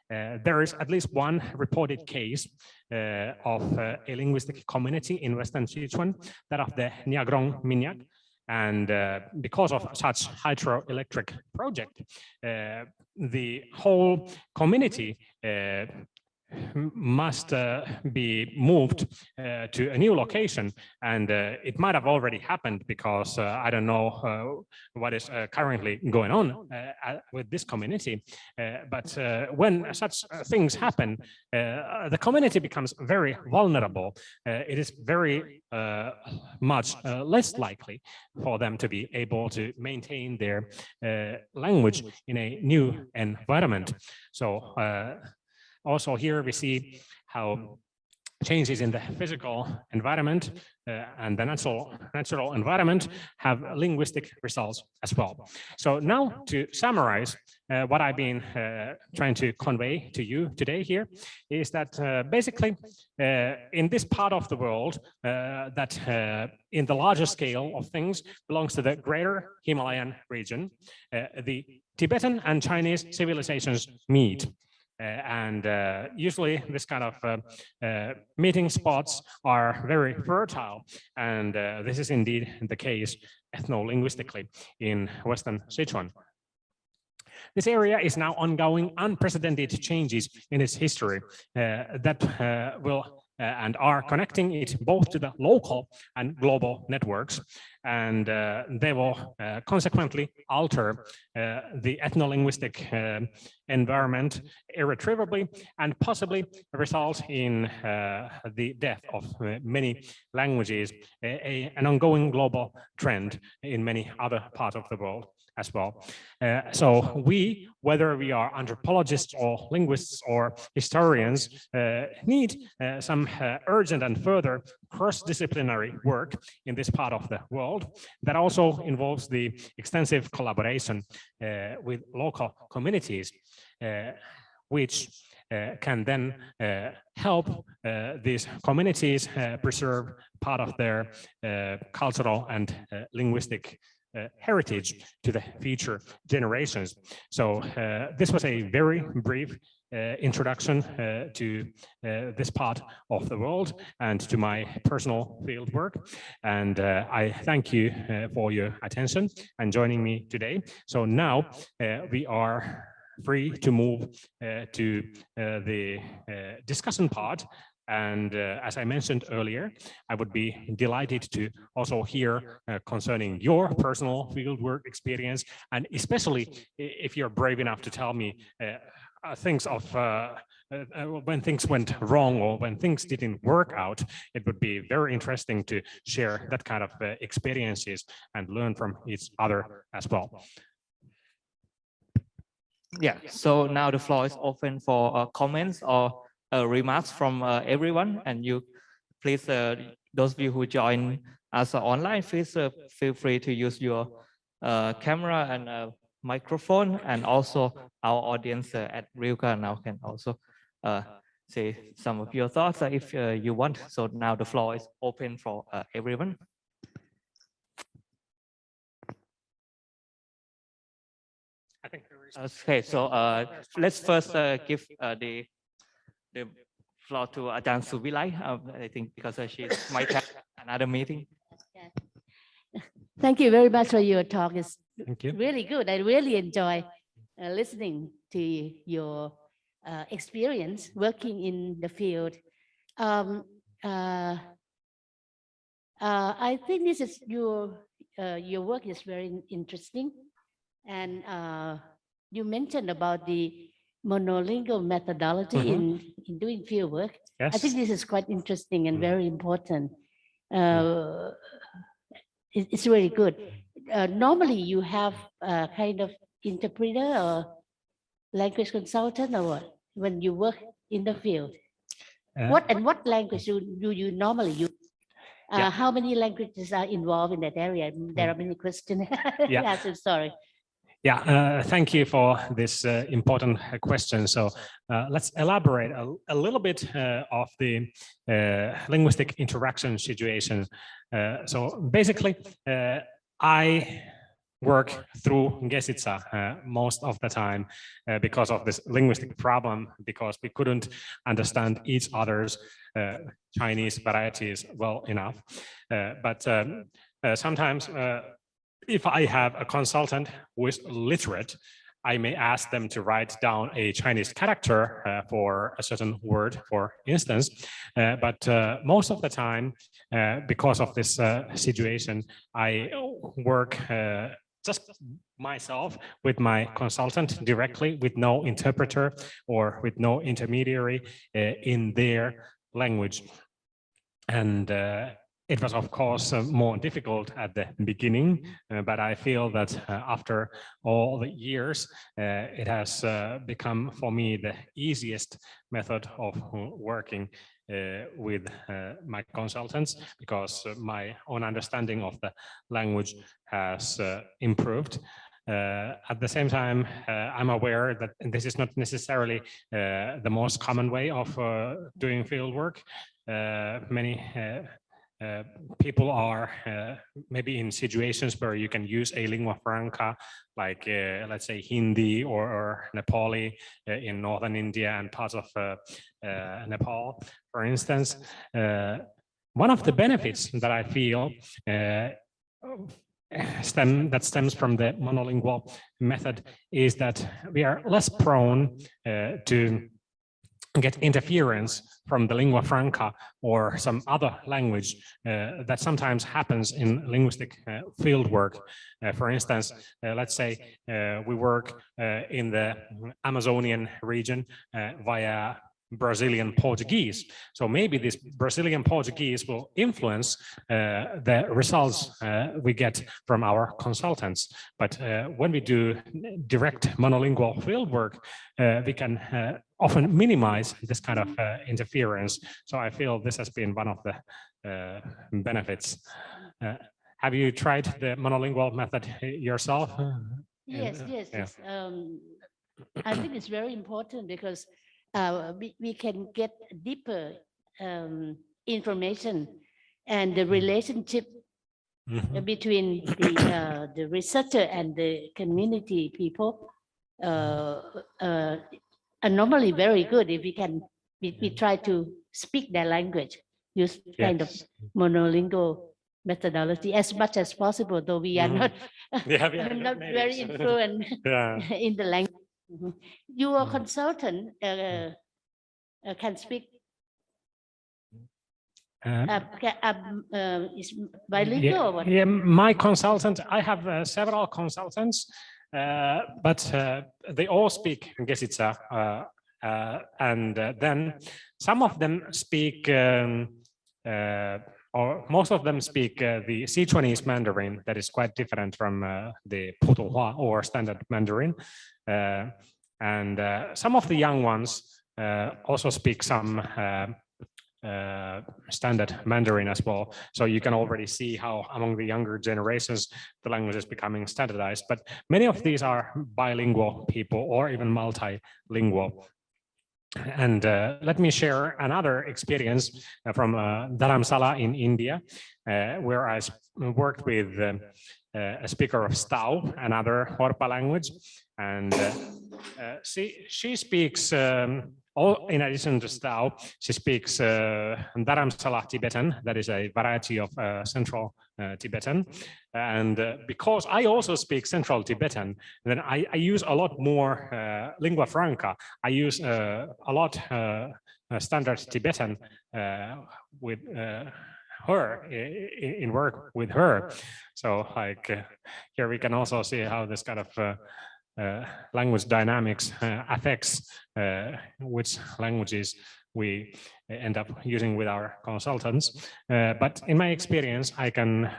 There is at least one reported case of a linguistic community in Western Sichuan, that of the Nyagrong Minyak. And because of such hydroelectric project, the whole community must be moved to a new location, and it might have already happened because I don't know what is currently going on with this community. But when such things happen, the community becomes very vulnerable. It is very much less likely for them to be able to maintain their language in a new environment. So also here we see how changes in the physical environment and the natural environment have linguistic results as well. So now to summarize what I've been trying to convey to you today here is that basically in this part of the world that in the larger scale of things belongs to the Greater Himalayan region, the Tibetan and Chinese civilizations meet. And usually this kind of meeting spots are very fertile, and this is indeed the case ethno-linguistically in Western Sichuan. This area is now undergoing unprecedented changes in its history that will and are connecting it both to the local and global networks, and they will consequently alter the ethno-linguistic environment irretrievably and possibly result in the death of many languages, an ongoing global trend in many other parts of the world as well. So we, whether we are anthropologists or linguists or historians, need some urgent and further cross-disciplinary work in this part of the world that also involves the extensive collaboration with local communities, which can then help these communities preserve part of their cultural and linguistic heritage to the future generations. So this was a very brief introduction to this part of the world and to my personal field work. And I thank you for your attention and joining me today. So now we are free to move to the discussion part. And as I mentioned earlier, I would be delighted to also hear concerning your personal fieldwork experience, and especially if you're brave enough to tell me things of when things went wrong or when things didn't work out. It would be very interesting to share that kind of experiences and learn from each other as well. Yeah, so now the floor is open for comments or remarks from everyone, and you please, those of you who join us online, please feel free to use your camera and microphone, and also our audience at RILCA now can also say some of your thoughts if you want. So now the floor is open for everyone. I think okay, so let's first give the floor to Ajahn Suvilai, I think, because she might have another meeting. Thank you very much for your talk. It's Thank you. really good. I really enjoy listening to your experience working in the field. I think this is your work is very interesting, and you mentioned about the monolingual methodology in doing field work. Yes. I think this is quite interesting and very important. It's really good. Normally, you have a kind of interpreter or language consultant or what when you work in the field. What language do you normally use? How many languages are involved in that area? There are many questions. Yeah. I'm sorry. Yeah, thank you for this important question. So let's elaborate a little bit of the linguistic interaction situation. So basically, I work through Gesitsa most of the time because of this linguistic problem, because we couldn't understand each other's Chinese varieties well enough. But sometimes if I have a consultant who is literate, I may ask them to write down a Chinese character for a certain word, for instance. But most of the time, because of this situation, I work just myself with my consultant directly, with no interpreter or with no intermediary in their language. And it was, of course, more difficult at the beginning, but I feel that after all the years, it has become for me the easiest method of working with my consultants, because my own understanding of the language has improved. At the same time, I'm aware that this is not necessarily the most common way of doing field work. Many people are maybe in situations where you can use a lingua franca, like let's say Hindi or Nepali in northern India and parts of Nepal, for instance. One of the benefits that I feel stems from the monolingual method is that we are less prone to get interference from the lingua franca or some other language that sometimes happens in linguistic field work. For instance, let's say we work in the Amazonian region via Brazilian Portuguese. So maybe this Brazilian Portuguese will influence the results we get from our consultants. But when we do direct monolingual fieldwork, we can often minimize this kind of interference. So I feel this has been one of the benefits. Have you tried the monolingual method yourself? Yes. I think it's very important because we can get deeper information, and the relationship between the researcher and the community people are normally very good if we try to speak their language, use kind of monolingual methodology as much as possible, though we are not, not very influent in the language. Your consultant can speak is bilingual or what? Yeah, my consultant, I have several consultants, but they all speak Gesitsa, and then some of them speak or most of them speak the Sichuanese Mandarin that is quite different from the Putonghua or Standard Mandarin. And some of the young ones also speak some Standard Mandarin as well. So you can already see how among the younger generations, the language is becoming standardized. But many of these are bilingual people or even multilingual. And let me share another experience from Dharamsala in India, where I worked with a speaker of Stau, another Horpa language, and she speaks, in addition to Stau, she speaks Dharamsala Tibetan, that is a variety of Central Tibetan. And because I also speak Central Tibetan, then I use a lot more lingua franca. I use a lot Standard Tibetan with her in work with her. So like here we can also see how this kind of language dynamics affects which languages we end up using with our consultants. But in my experience, I can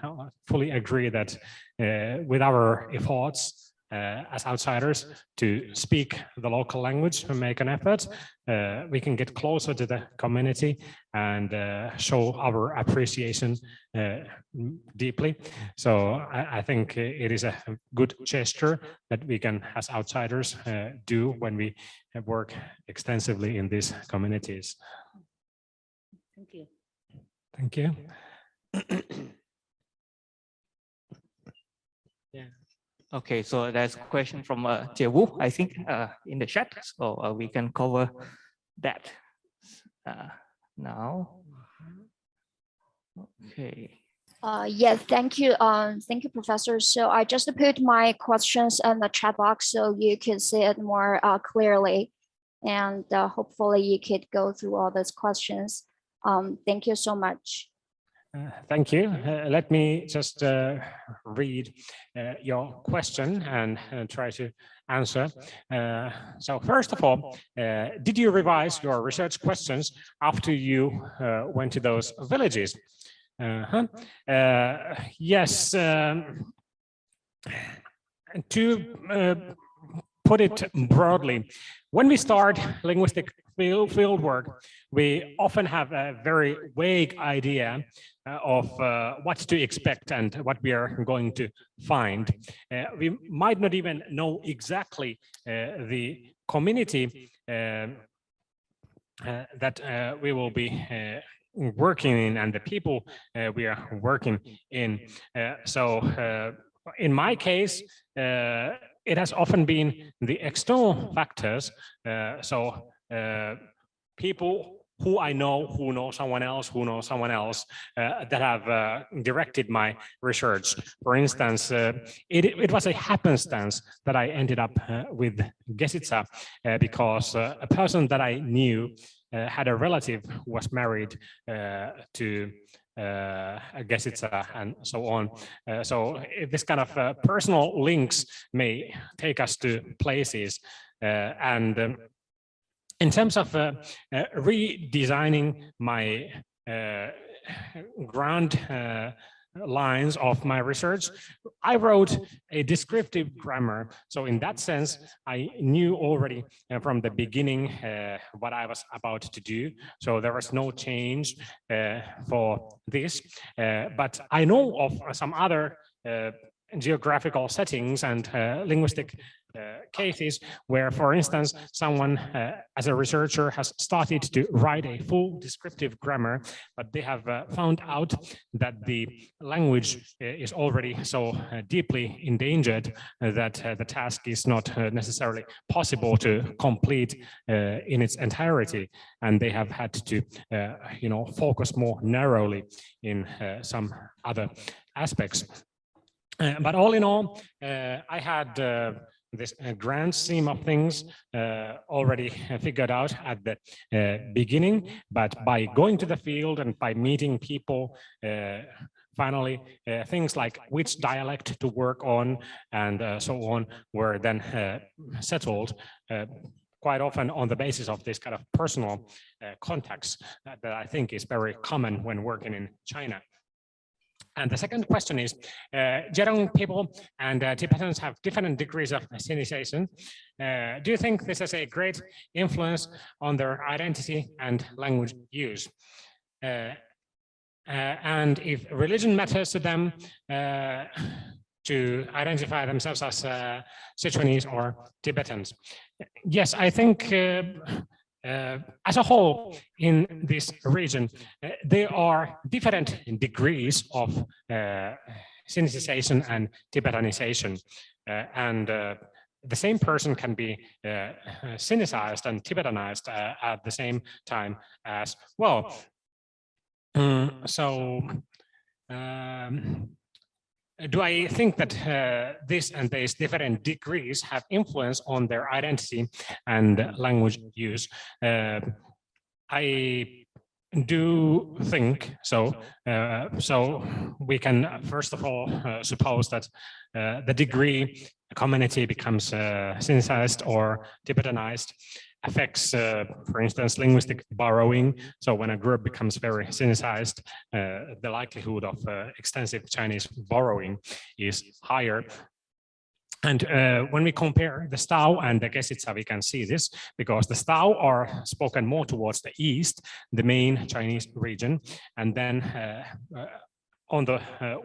fully agree that with our efforts as outsiders to speak the local language and make an effort, we can get closer to the community and show our appreciation deeply. So I think it is a good gesture that we can, as outsiders, do when we work extensively in these communities. Thank you. Thank you. Yeah. Okay, so there's a question from Jie-Wu, I think, in the chat, so we can cover that now. Okay. Yes, thank you. Thank you, Professor. So I just put my questions in the chat box so you can see it more clearly, and hopefully you could go through all those questions. Thank you so much. Thank you. Let me just read your question and try to answer. So first of all, did you revise your research questions after you went to those villages? Yes. To put it broadly, when we start linguistic field work, we often have a very vague idea of what to expect and what we are going to find. We might not even know exactly the community that we will be working in and the people we are working in. So in my case, it has often been the external factors. So people who I know, who know someone else, who know someone else, that have directed my research. For instance, it was a happenstance that I ended up with Gesitsa because a person that I knew had a relative who was married to Gesitsa and so on. So this kind of personal links may take us to places and in terms of redesigning my ground lines of my research, I wrote a descriptive grammar. So in that sense, I knew already from the beginning what I was about to do. So there was no change for this. But I know of some other geographical settings and linguistic cases where, for instance, someone as a researcher has started to write a full descriptive grammar, but they have found out that the language is already so deeply endangered that the task is not necessarily possible to complete in its entirety, and they have had to focus more narrowly in some other aspects. But all in all, I had this grand scheme of things already figured out at the beginning, but by going to the field and by meeting people, finally, things like which dialect to work on and so on were then settled quite often on the basis of this kind of personal contacts that I think is very common when working in China. And the second question is, Jerong people and Tibetans have different degrees of Sinicization. Do you think this has a great influence on their identity and language use? And if religion matters to them to identify themselves as Sichuanese or Tibetans? Yes, I think as a whole in this region, there are different degrees of Sinicization and Tibetanization, and the same person can be Sinicized and Tibetanized at the same time as well. Do I think that this and these different degrees have influence on their identity and language use? I do think so. So we can first of all suppose that the degree a community becomes Sinicized or Tibetanized affects, for instance, linguistic borrowing. So when a group becomes very Sinicized, the likelihood of extensive Chinese borrowing is higher. And when we compare the Stao and the Gesitsa, we can see this because the Stao are spoken more towards the east, the main Chinese region, and then on the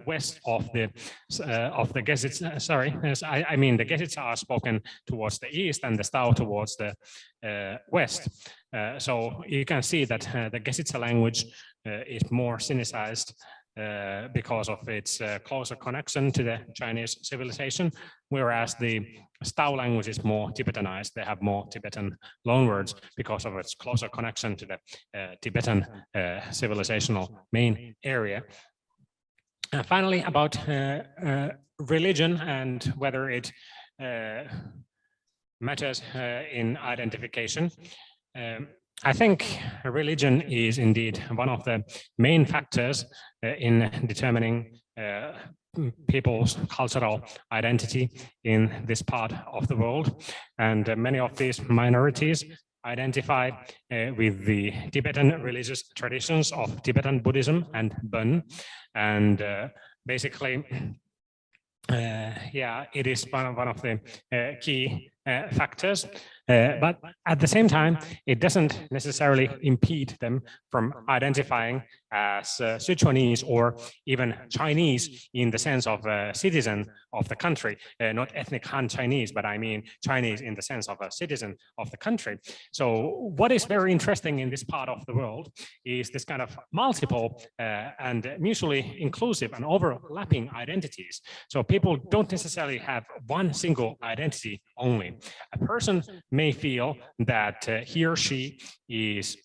west of the Gesitsa, sorry, I mean the Gesitsa are spoken towards the east and the Stao towards the west. So you can see that the Gesitsa language is more Sinicized because of its closer connection to the Chinese civilization, whereas the Stao language is more Tibetanized. They have more Tibetan loanwords because of its closer connection to the Tibetan civilizational main area. Finally, about religion and whether it matters in identification. I think religion is indeed one of the main factors in determining people's cultural identity in this part of the world. And many of these minorities identify with the Tibetan religious traditions of Tibetan Buddhism and Bon. And basically, yeah, it is one of the key factors. But at the same time, it doesn't necessarily impede them from identifying as Sichuanese or even Chinese in the sense of a citizen of the country, not ethnic Han Chinese, but I mean Chinese in the sense of a citizen of the country. So what is very interesting in this part of the world is this kind of multiple and mutually inclusive and overlapping identities. So people don't necessarily have one single identity only. A person may feel that he or she is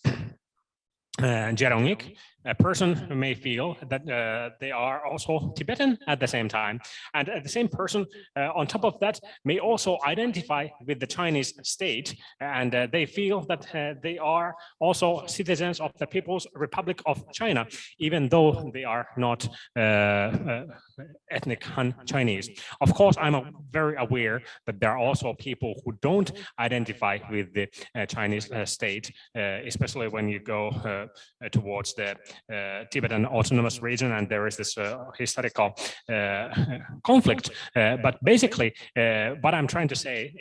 Jerongik. A person may feel that they are also Tibetan at the same time. And the same person, on top of that, may also identify with the Chinese state. And they feel that they are also citizens of the People's Republic of China, even though they are not ethnic Han Chinese. Of course, I'm very aware that there are also people who don't identify with the Chinese state, especially when you go towards the Tibetan autonomous region, and there is this historical conflict. But basically, what I'm trying to say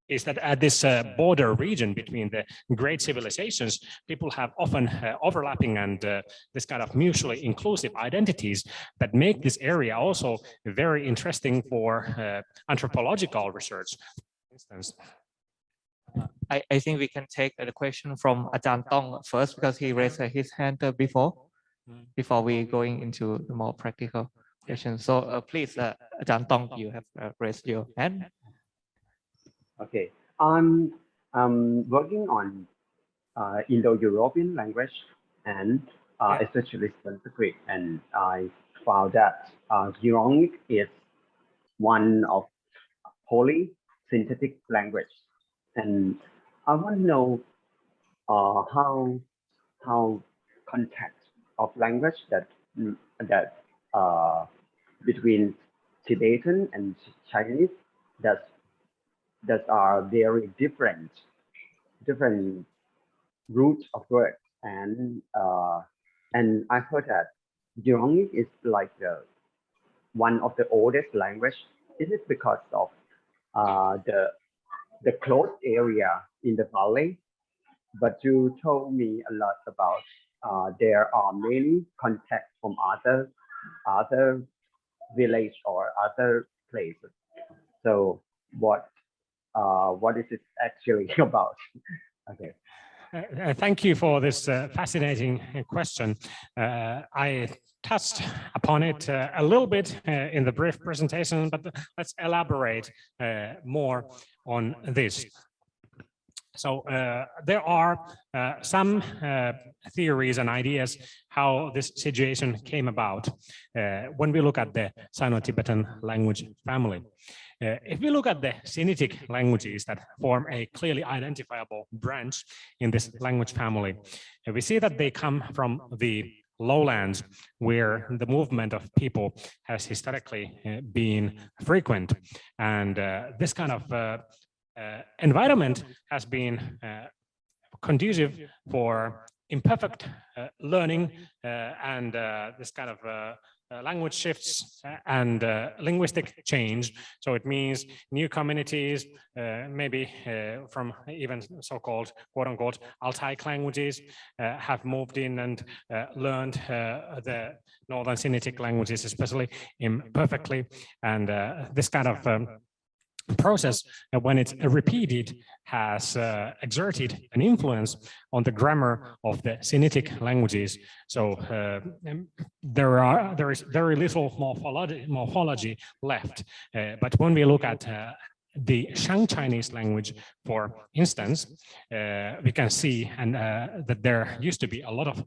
is that at this border region between the great civilizations, people have often overlapping and this kind of mutually inclusive identities that make this area also very interesting for anthropological research, for instance. I think we can take the question from Ajahn Tong first because he raised his hand before we going into the more practical questions. So please, Ajahn Tong, you have raised your hand. Okay, I'm working on Indo-European language and especially Sanskrit, and I found that Geographic is one of polysynthetic language. And I want to know how context of language that between Tibetan and Chinese that are very different roots of words, and I heard that Geographic is like one of the oldest language. Is it because of the closed area in the valley? But you told me a lot about there are many contexts from other village or other places. So what is it actually about? Okay. Thank you for this fascinating question. I touched upon it a little bit in the brief presentation, but let's elaborate more on this. So there are some theories and ideas how this situation came about when we look at the Sino-Tibetan language family. If we look at the Sinitic languages that form a clearly identifiable branch in this language family, we see that they come from the lowlands where the movement of people has historically been frequent. And this kind of environment has been conducive for imperfect learning and this kind of language shifts and linguistic change. So it means new communities, maybe from even so-called quote-unquote Altai languages have moved in and learned the Northern Sinitic languages, especially imperfectly. And this kind of process, when it's repeated, has exerted an influence on the grammar of the Sinitic languages. So there is very little morphology left. But when we look at the Shang Chinese language, for instance, we can see that there used to be a lot of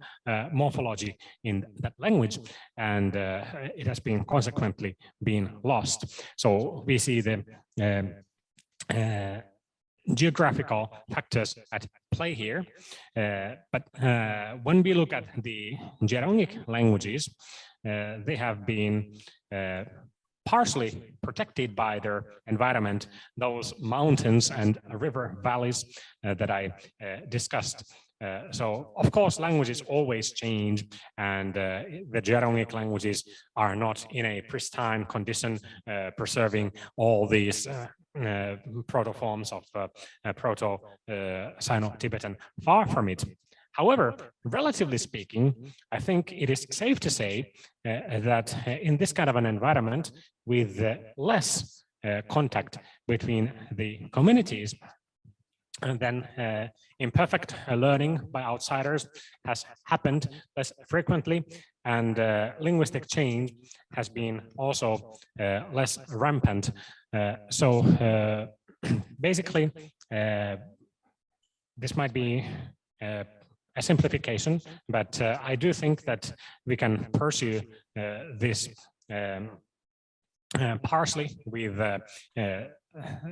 morphology in that language, and it has been consequently been lost. So we see the geographical factors at play here. But when we look at the Gerongic languages, they have been partially protected by their environment, those mountains and river valleys that I discussed. So, of course, languages always change, and the Gerongic languages are not in a pristine condition, preserving all these proto-forms of Proto-Sino-Tibetan. Far from it. However, relatively speaking, I think it is safe to say that in this kind of an environment with less contact between the communities, and then imperfect learning by outsiders has happened less frequently, and linguistic change has been also less rampant. So basically, this might be a simplification, but I do think that we can pursue this partially with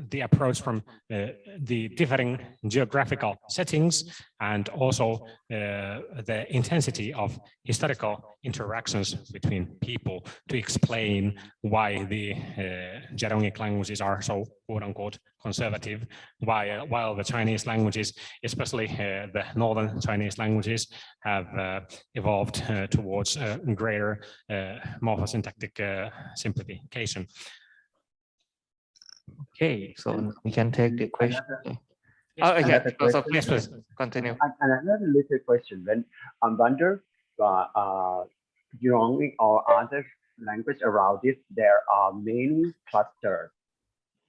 the approach from the differing geographical settings and also the intensity of historical interactions between people to explain why the Gerongic languages are so quote-unquote conservative, while the Chinese languages, especially the Northern Chinese languages, have evolved towards greater morphosyntactic simplification. Okay, so we can take the question. Yes, okay, so question. please continue. And another little question. When I wonder, Gerongic or other language around it, there are many clusters.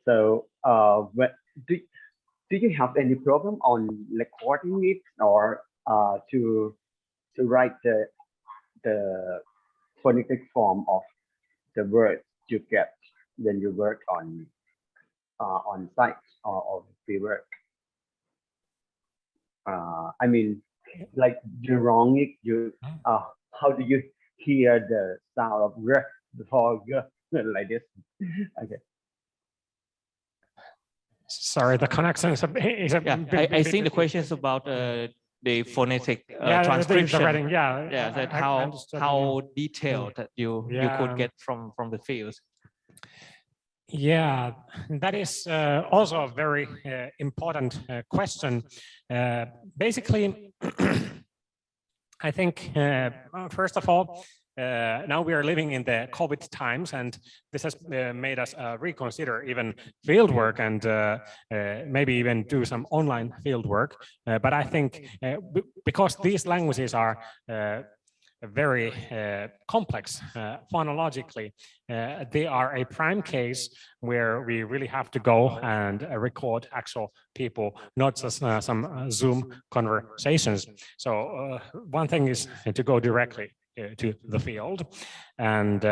So, do you have any problem on recording it or to write the phonetic form of the words you get when you work on site or Fieldwork? I mean, like Gerongic, how do you hear the sound of r before g like this? Okay. Sorry, the connection is a I think the question is about the phonetic transcription. The writing, yeah, that how detailed that you could get from the fields. Yeah, that is also a very important question. Basically, I think, first of all, now we are living in the COVID times, and this has made us reconsider even fieldwork and maybe even do some online fieldwork. But I think because these languages are very complex phonologically. They are a prime case where we really have to go and record actual people, not just some Zoom conversations. So one thing is to go directly to the field, and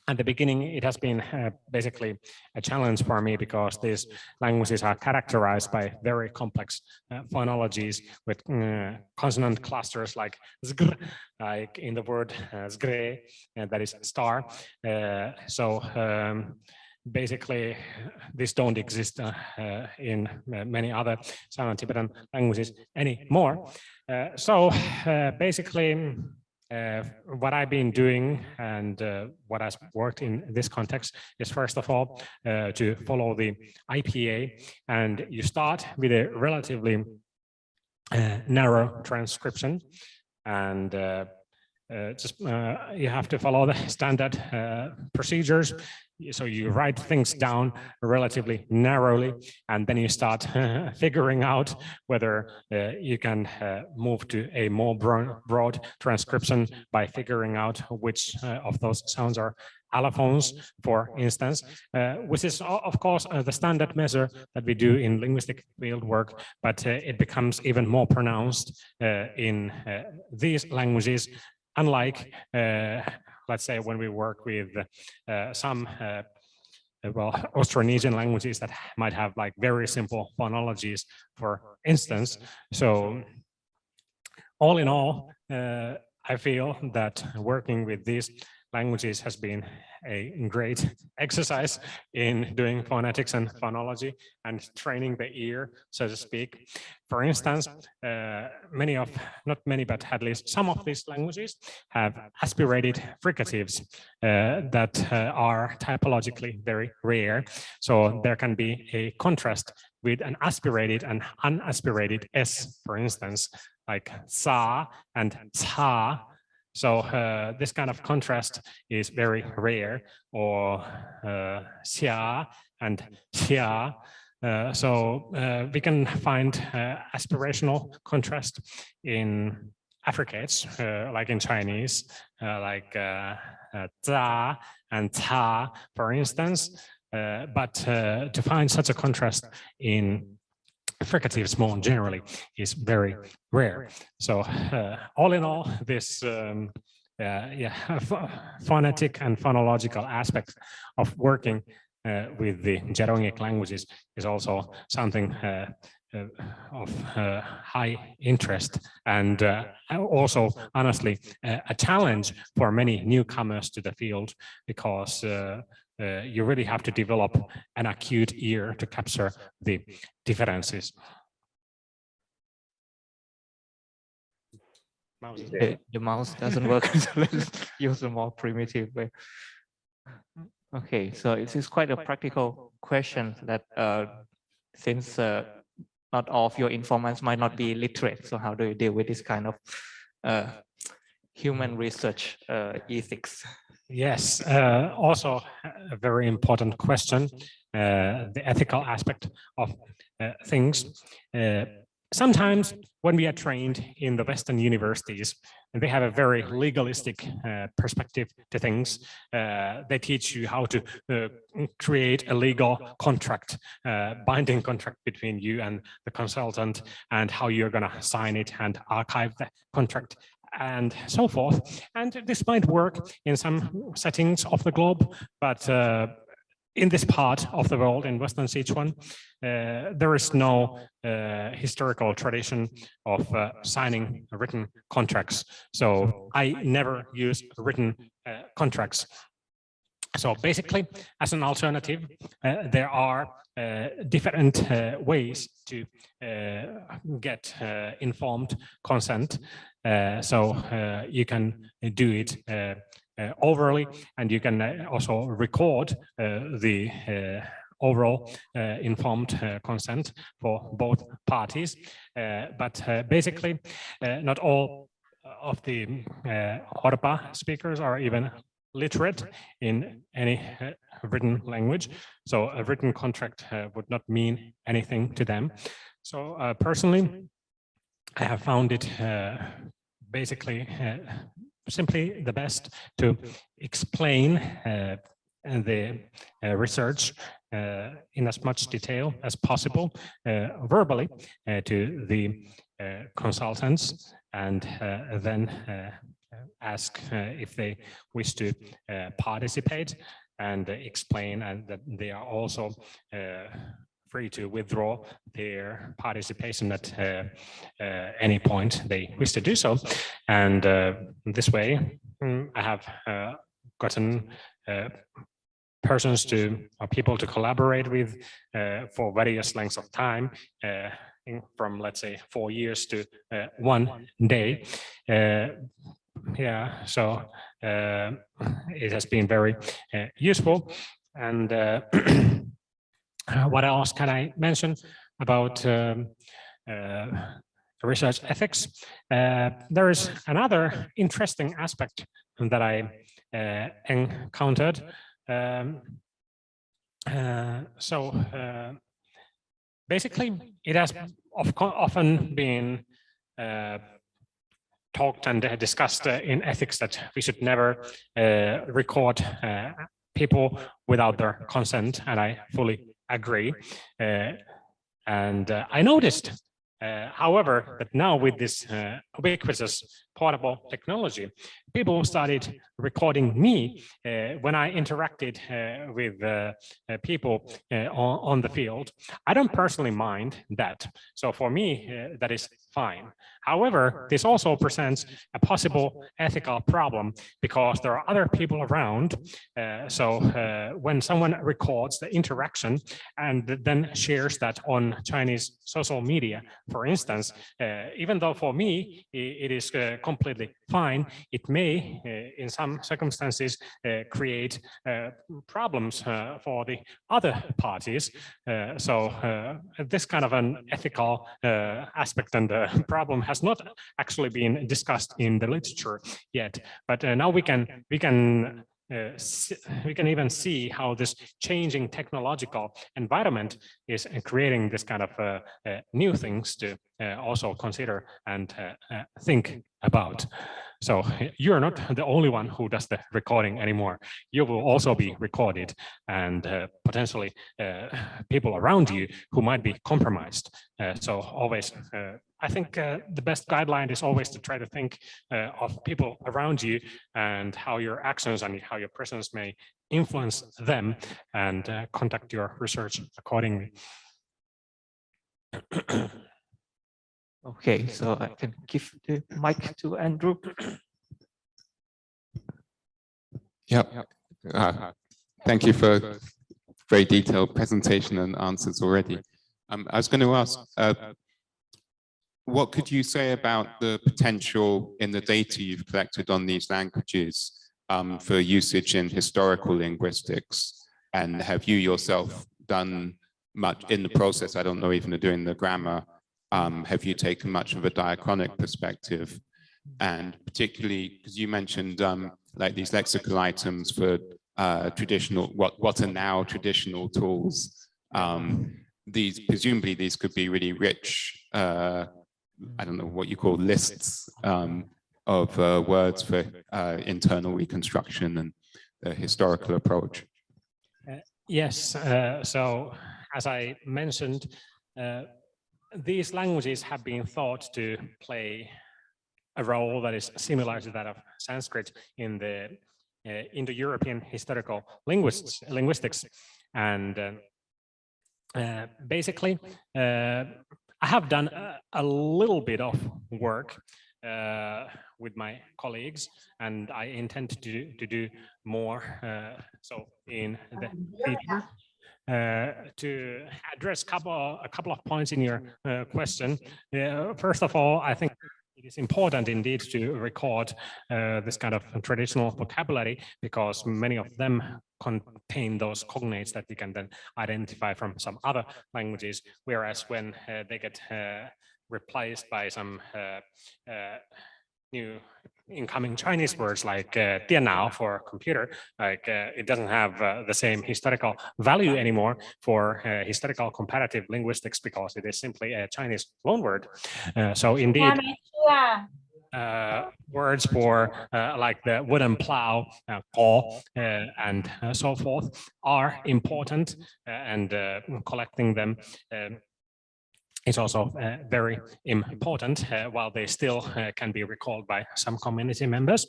at the beginning, it has been basically a challenge for me because these languages are characterized by very complex phonologies with consonant clusters like zgr, like in the word zgre, that is star. Basically, these don't exist in many other Southern Tibetan languages anymore. Basically, what I've been doing and what has worked in this context is, first of all, to follow the IPA, and you start with a relatively narrow transcription, and you have to follow the standard procedures. So you write things down relatively narrowly, and then you start figuring out whether you can move to a more broad transcription by figuring out which of those sounds are allophones, for instance, which is, of course, the standard measure that we do in linguistic fieldwork, but it becomes even more pronounced in these languages, unlike let's say when we work with some Austronesian languages that might have like very simple phonologies, for instance. So all in all, I feel that working with these languages has been a great exercise in doing phonetics and phonology and training the ear, so to speak. For instance, not many, but at least some of these languages have aspirated fricatives that are typologically very rare. So there can be a contrast with an aspirated and unaspirated S, for instance, like sa and cha. So this kind of contrast is very rare, or xia and xia. We can find aspirational contrast in affricates, like in Chinese, like za and ca, for instance. But to find such a contrast in fricatives more generally is very rare. So all in all, this phonetic and phonological aspect of working with the Gerongic languages is also something of high interest, and also honestly a challenge for many newcomers to the field, because you really have to develop an acute ear to capture the differences. The mouse doesn't work, so let's use a more primitive way. Okay, so it is quite a practical question that since not all of your informants might not be literate, so how do you deal with this kind of human research ethics? Yes, also a very important question, the ethical aspect of things. Sometimes when we are trained in the Western universities, they have a very legalistic perspective to things. They teach you how to create a legal contract, binding contract between you and the consultant, and how you're going to sign it and archive the contract, and so forth. And this might work in some settings of the globe, but in this part of the world, in Western Sichuan, there is no historical tradition of signing written contracts. So I never use written contracts. So basically, as an alternative, there are different ways to get informed consent. So you can do it orally, and you can also record the overall informed consent for both parties. But basically, not all of the Orpa speakers are even literate in any written language. So a written contract would not mean anything to them. So personally, I have found it basically simply the best to explain the research in as much detail as possible verbally to the consultants, and then ask if they wish to participate, and explain and that they are also free to withdraw their participation at any point they wish to do so. And this way, I have gotten persons or people to collaborate with for various lengths of time, from, let's say, 4 years to 1 day. Yeah, so it has been very useful. And what else can I mention about research ethics? There is another interesting aspect that I encountered. Basically, it has often been talked and discussed in ethics that we should never record people without their consent, and I fully agree. And I noticed, however, that now with this ubiquitous portable technology, people started recording me when I interacted with people on the field. I don't personally mind that. So for me, that is fine. However, this also presents a possible ethical problem because there are other people around. When someone records the interaction and then shares that on Chinese social media, for instance, even though for me it is completely fine, it may, in some circumstances, create problems for the other parties. This kind of an ethical aspect and problem has not actually been discussed in the literature yet, but now we can even see how this changing technological environment is creating this kind of new things to also consider and think about. So you're not the only one who does the recording anymore. You will also be recorded, and potentially people around you who might be compromised. So always, I think the best guideline is always to try to think of people around you and how your actions and how your presence may influence them, and conduct your research accordingly. Okay, so I can give the mic to Andrew. Yeah, thank you for a very detailed presentation and answers already. I was going to ask, what could you say about the potential in the data you've collected on these languages for usage in historical linguistics? And have you yourself done much in the process? I don't know, even doing the grammar. Have you taken much of a diachronic perspective? And particularly, because you mentioned like these lexical items for traditional, what are now traditional tools. Presumably these could be really rich, I don't know what you call lists of words for internal reconstruction and the historical approach. Yes, so as I mentioned, these languages have been thought to play a role that is similar to that of Sanskrit in the Indo-European historical linguistics. And basically, I have done a little bit of work with my colleagues, and I intend to do more so in the future. To address a couple of points in your question. First of all, I think it is important indeed to record this kind of traditional vocabulary, because many of them contain those cognates that we can then identify from some other languages, whereas when they get replaced by some new incoming Chinese words like 电脑 for computer, like it doesn't have the same historical value anymore for historical comparative linguistics, because it is simply a Chinese loanword. So indeed, words for like the wooden plow, ko, and so forth are important, and collecting them is also very important, while they still can be recalled by some community members.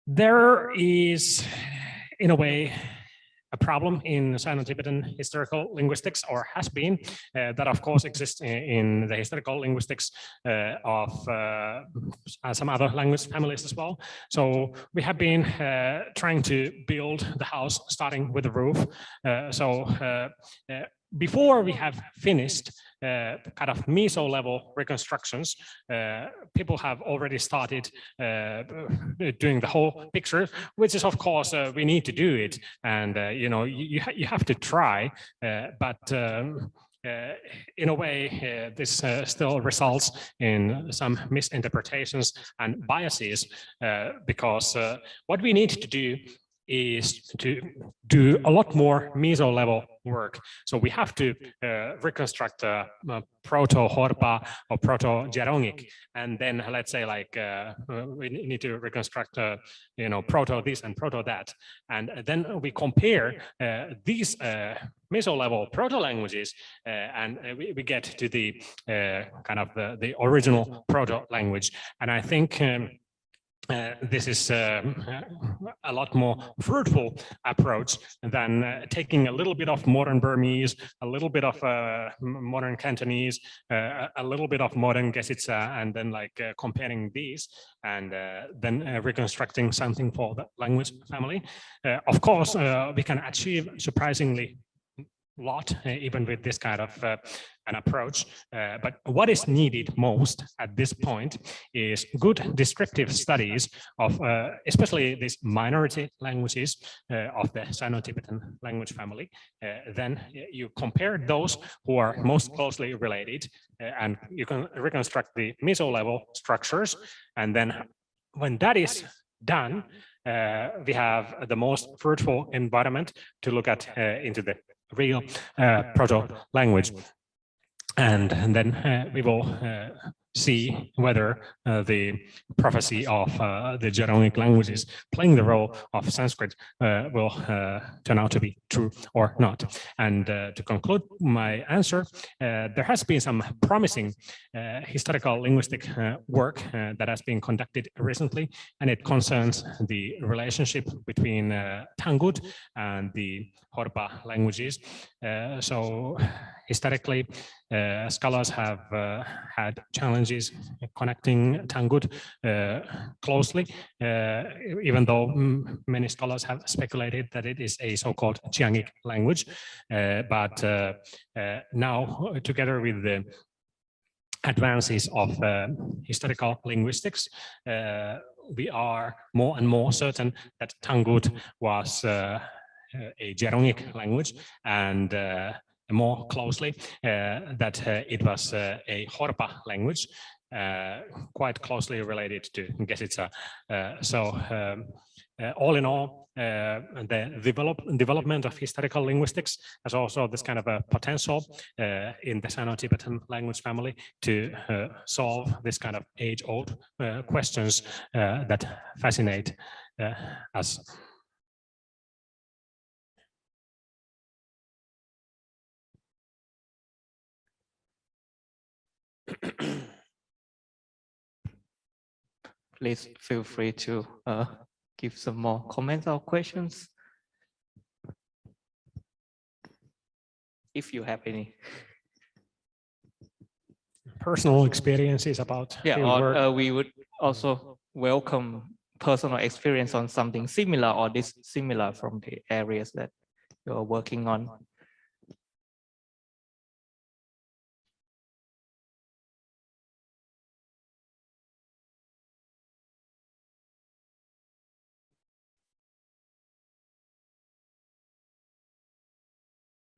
There is, in a way, a problem in Sino-Tibetan historical linguistics, or has been, that of course exists in the historical linguistics of some other language families as well. So we have been trying to build the house starting with the roof. Before we have finished kind of meso level reconstructions, people have already started doing the whole picture, which is of course we need to do it, and you know, you have to try, but in a way this still results in some misinterpretations and biases, because what we need to do is to do a lot more meso level work. So we have to reconstruct proto-Horpa or proto-Gerongic, and then let's say like we need to reconstruct you know, proto this and proto that, and then we compare these meso level proto languages, and we get to the kind of the original proto language. And I think this is a lot more fruitful approach than taking a little bit of modern Burmese, a little bit of modern Cantonese, a little bit of modern Gesitsa, and then like comparing these, and then reconstructing something for the language family. Of course, we can achieve surprisingly lot even with this kind of an approach, but what is needed most at this point is good descriptive studies of especially these minority languages of the Sino-Tibetan language family. Then you compare those who are most closely related, and you can reconstruct the meso level structures, and then when that is done, we have the most fruitful environment to look at into the real proto language, and then we will see whether the prophecy of the Gerongic languages playing the role of Sanskrit will turn out to be true or not. And to conclude my answer, there has been some promising historical linguistic work that has been conducted recently, and it concerns the relationship between Tangut and the Horpa languages. So historically, scholars have had challenges connecting Tangut closely, even though many scholars have speculated that it is a so-called Chiangic language. But now, together with the advances of historical linguistics, we are more and more certain that Tangut was a Gerongic language, and more closely that it was a Horpa language, quite closely related to Gesitsa. All in all, the development of historical linguistics has also this kind of a potential in the Sino-Tibetan language family to solve this kind of age-old questions that fascinate us. Please feel free to give some more comments or questions, if you have any. Personal experiences about fieldwork. Or we would also welcome personal experience on something similar or dissimilar from the areas that you're working on.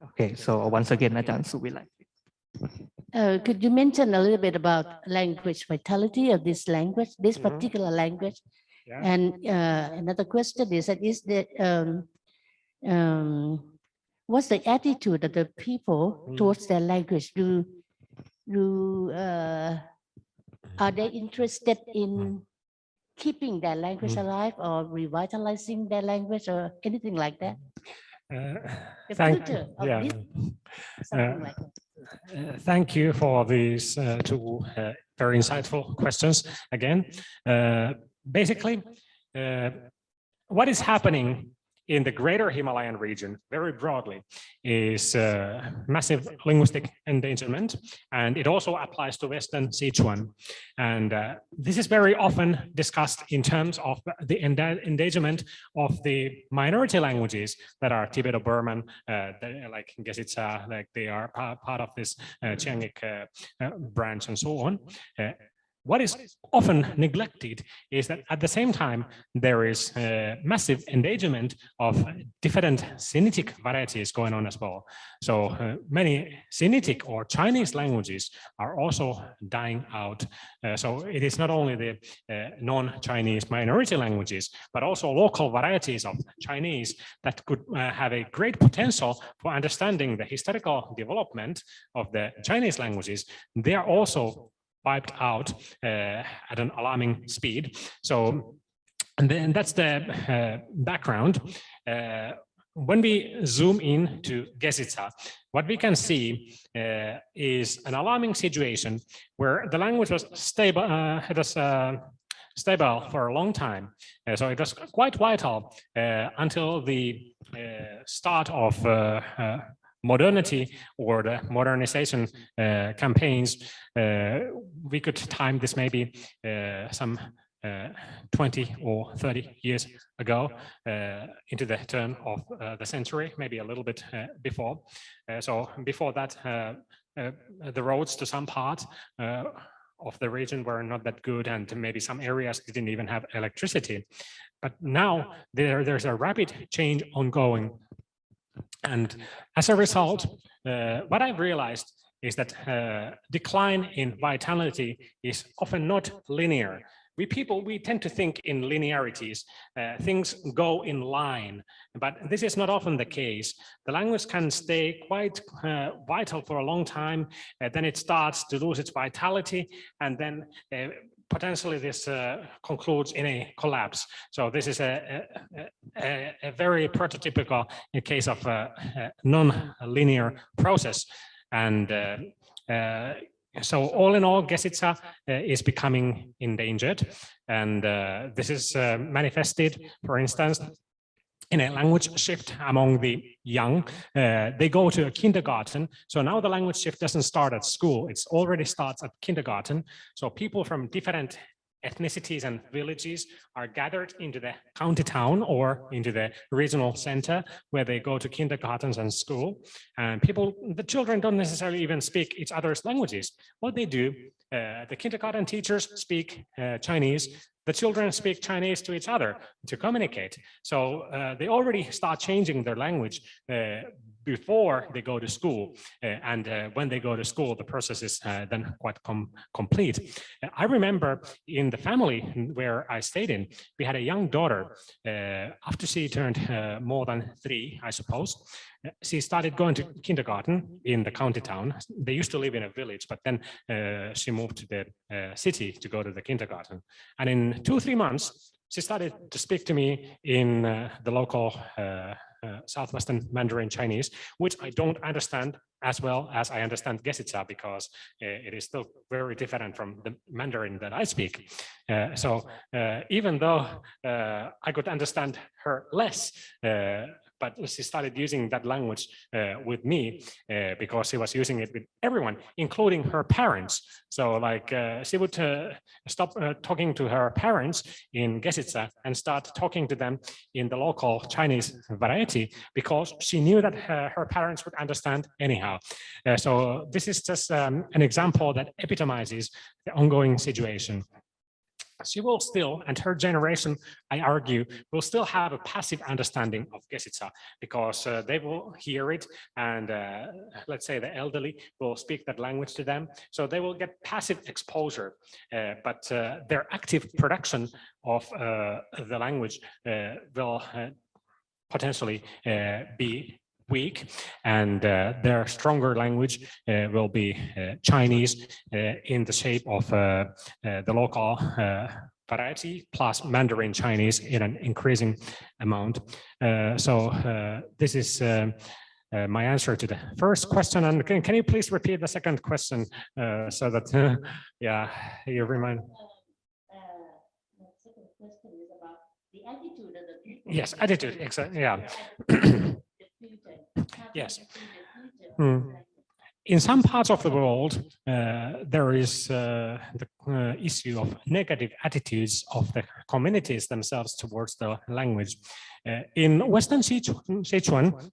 Okay, so once again, Ajahn Suvilai. Could you mention a little bit about language vitality of this language, this particular language? Yeah. And another question is that what's the attitude of the people towards their language? Do are they interested in keeping their language alive or revitalizing their language or anything like that? The future of this, something like that. Thank you for these two very insightful questions again. Basically, what is happening in the Greater Himalayan region, very broadly, is massive linguistic endangerment, and it also applies to Western Sichuan. And this is very often discussed in terms of the endangerment of the minority languages that are Tibeto-Burman, like Gesitsa, like they are part of this Chiangik branch and so on. What is often neglected is that at the same time, there is massive endangerment of different Sinitic varieties going on as well. So many Sinitic or Chinese languages are also dying out. So it is not only the non-Chinese minority languages, but also local varieties of Chinese that could have a great potential for understanding the historical development of the Chinese languages. They are also wiped out at an alarming speed. So, and then that's the background. When we zoom in to Gesitsa, what we can see is an alarming situation where the language was stable. It was stable for a long time. So it was quite vital until the start of modernity or the modernization campaigns. We could time this maybe some 20 or 30 years ago into the turn of the century, maybe a little bit before. So before that, the roads to some part of the region were not that good, and maybe some areas didn't even have electricity. But now there's a rapid change ongoing. And as a result, what I've realized is that decline in vitality is often not linear. We people, we tend to think in linearities. Things go in line, but this is not often the case. The language can stay quite vital for a long time, then it starts to lose its vitality, and then potentially this concludes in a collapse. So this is a very prototypical case of a non-linear process. And so all in all, Gesitsa is becoming endangered. And this is manifested, for instance, in a language shift among the young. They go to a kindergarten. So now the language shift doesn't start at school. It already starts at kindergarten. So people from different ethnicities and villages are gathered into the county town or into the regional center where they go to kindergartens and school. And the children don't necessarily even speak each other's languages. What they do, the kindergarten teachers speak Chinese. The children speak Chinese to each other to communicate. So they already start changing their language before they go to school. And when they go to school, the process is then quite complete. I remember in the family where I stayed in, we had a young daughter. After she turned more than 3, I suppose, she started going to kindergarten in the county town. They used to live in a village, but then she moved to the city to go to the kindergarten. And in 2-3 months, she started to speak to me in the local Southwestern Mandarin Chinese, which I don't understand as well as I understand Gesitsa, because it is still very different from the Mandarin that I speak. So even though I could understand her less, but she started using that language with me because she was using it with everyone, including her parents. So like she would stop talking to her parents in Gesitsa and start talking to them in the local Chinese variety, because she knew that her parents would understand anyhow. So this is just an example that epitomizes the ongoing situation. She will still, and her generation, I argue, will still have a passive understanding of Gesitsa, because they will hear it, and let's say the elderly will speak that language to them. So they will get passive exposure, but their active production of the language will potentially be weak, and their stronger language will be Chinese in the shape of the local variety plus Mandarin Chinese in an increasing amount. This is my answer to the first question. And can you please repeat the second question so that, yeah, you remind. The second question is about the attitude of the people. Yes, attitude, exactly, yeah. Yes. In some parts of the world, there is the issue of negative attitudes of the communities themselves towards the language. In Western Sichuan,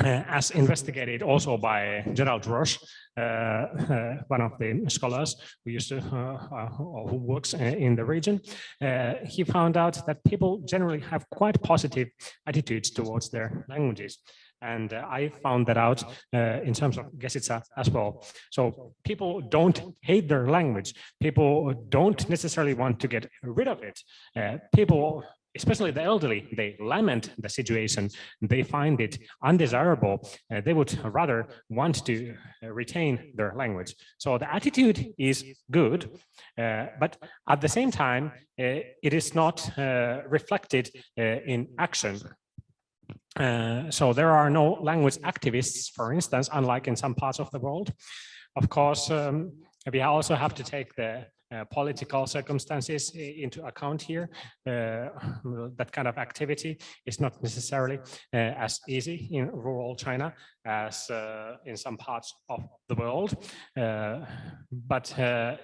as investigated also by Gerald Roche, one of the scholars who used to, who works in the region, he found out that people generally have quite positive attitudes towards their languages. And I found that out in terms of Gesitsa as well. So people don't hate their language. People don't necessarily want to get rid of it. People, especially the elderly, they lament the situation. They find it undesirable. They would rather want to retain their language. So the attitude is good, but at the same time, it is not reflected in action. So there are no language activists, for instance, unlike in some parts of the world. Of course, we also have to take the political circumstances into account here. That kind of activity is not necessarily as easy in rural China as in some parts of the world. But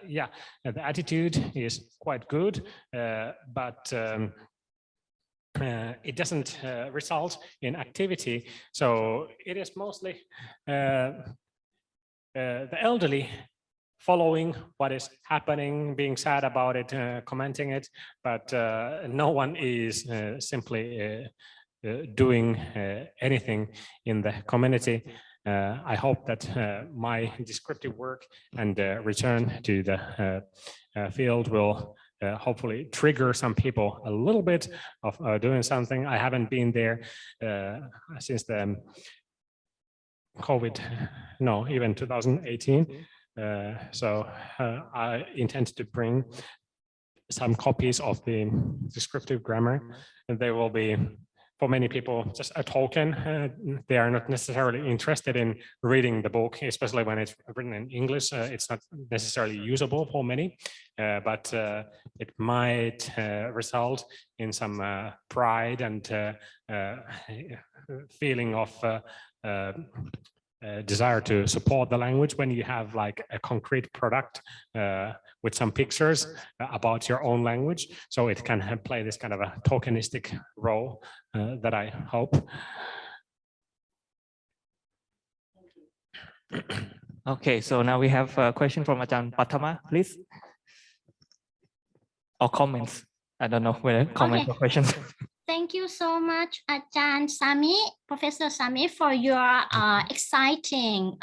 yeah, the attitude is quite good, but it doesn't result in activity. So it is mostly the elderly following what is happening, being sad about it, commenting it, but no one is simply doing anything in the community. I hope that my descriptive work and return to the field will hopefully trigger some people a little bit of doing something. I haven't been there since the COVID, no, even 2018. So I intend to bring some copies of the descriptive grammar, and they will be, for many people, just a token. They are not necessarily interested in reading the book, especially when it's written in English. It's not necessarily usable for many, but it might result in some pride and feeling of desire to support the language when you have like a concrete product with some pictures about your own language. So it can play this kind of a tokenistic role that I hope. Okay, so now we have a question from Ajahn Patama, please. Or comments. I don't know whether comments or questions. Thank you so much, Ajahn Sami, Professor Sami, for your exciting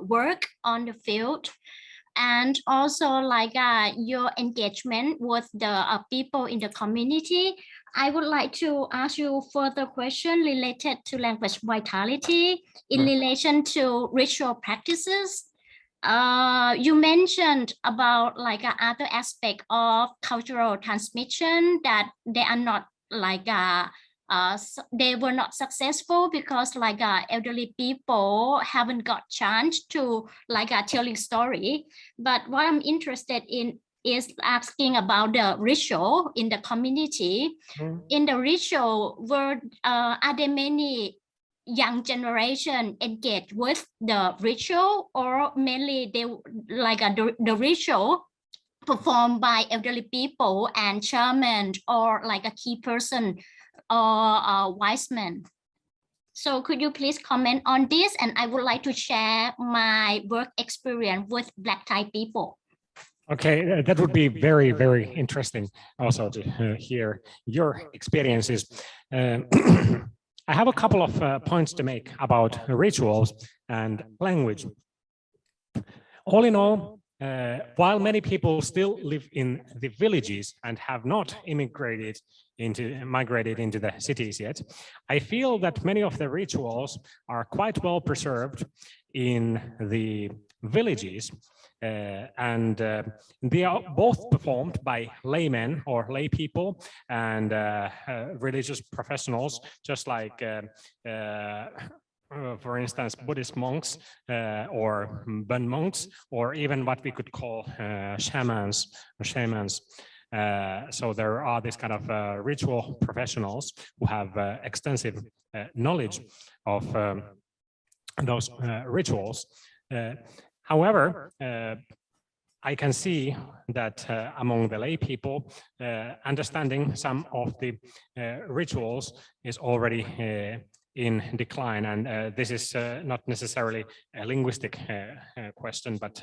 work on the field, and also like your engagement with the people in the community. I would like to ask you further question related to language vitality in relation to ritual practices. You mentioned about like other aspect of cultural transmission that they are not like they were not successful because like elderly people haven't got chance to like telling story. But what I'm interested in is asking about the ritual in the community. In the ritual, are there many young generation engaged with the ritual, or mainly they like the ritual performed by elderly people and shaman or like a key person or a wise man? So could you please comment on this? And I would like to share my work experience with Black Thai people. Okay, that would be very, very interesting also to hear your experiences. I have a couple of points to make about rituals and language. All in all, while many people still live in the villages and have not migrated into the cities yet, I feel that many of the rituals are quite well preserved in the villages, and they are both performed by laymen or lay people and religious professionals, just like for instance, Buddhist monks or Bon monks, or even what we could call shamans. So there are this kind of ritual professionals who have extensive knowledge of those rituals. However, I can see that among the lay people, understanding some of the rituals is already in decline, and this is not necessarily a linguistic question, but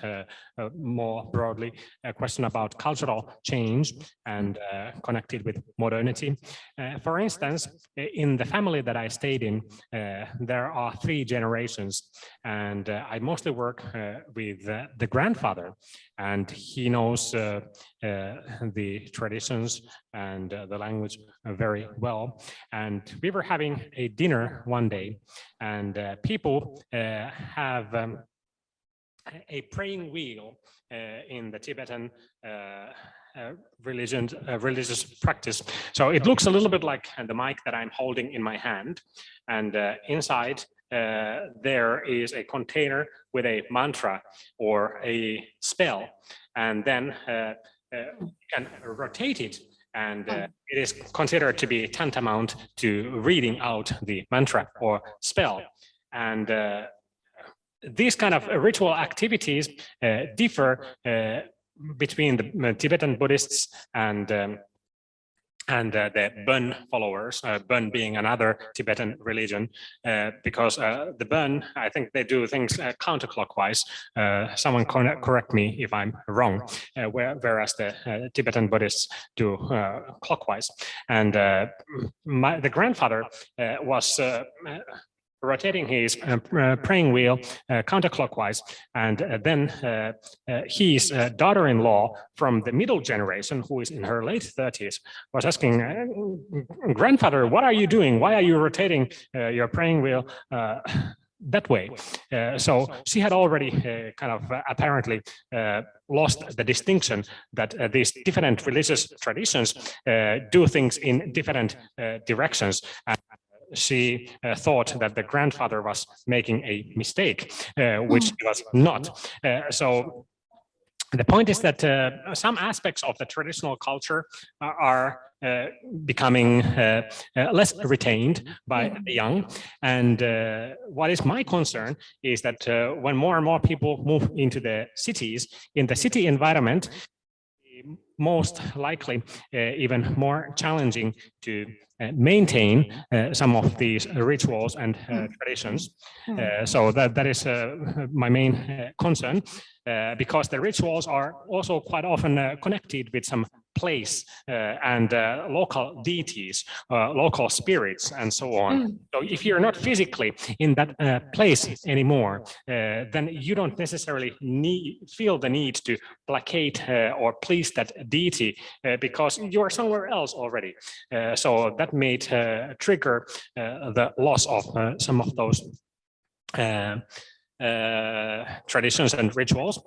more broadly a question about cultural change and connected with modernity. For instance, in the family that I stayed in, there are 3 generations, and I mostly work with the grandfather, and he knows the traditions and the language very well. And we were having a dinner one day, and people have a praying wheel in the Tibetan religious practice. So it looks a little bit like the mic that I'm holding in my hand, and inside there is a container with a mantra or a spell, and then you can rotate it, and it is considered to be tantamount to reading out the mantra or spell. And these kind of ritual activities differ between the Tibetan Buddhists and the Bon followers, Bon being another Tibetan religion, because the Bon, I think they do things counterclockwise. Someone correct me if I'm wrong, whereas the Tibetan Buddhists do clockwise. And the grandfather was rotating his praying wheel counterclockwise, and then his daughter-in-law from the middle generation, who is in her late 30s, was asking, grandfather, what are you doing? Why are you rotating your praying wheel that way? So she had already kind of apparently lost the distinction that these different religious traditions do things in different directions. She thought that the grandfather was making a mistake, which he was not. So the point is that some aspects of the traditional culture are becoming less retained by the young. And what is my concern is that when more and more people move into the cities, in the city environment, most likely even more challenging to maintain some of these rituals and traditions. So that is my main concern, because the rituals are also quite often connected with some place and local deities, local spirits, and so on. So if you're not physically in that place anymore, then you don't necessarily feel the need to placate or please that deity because you're somewhere else already. So that may trigger the loss of some of those traditions and rituals.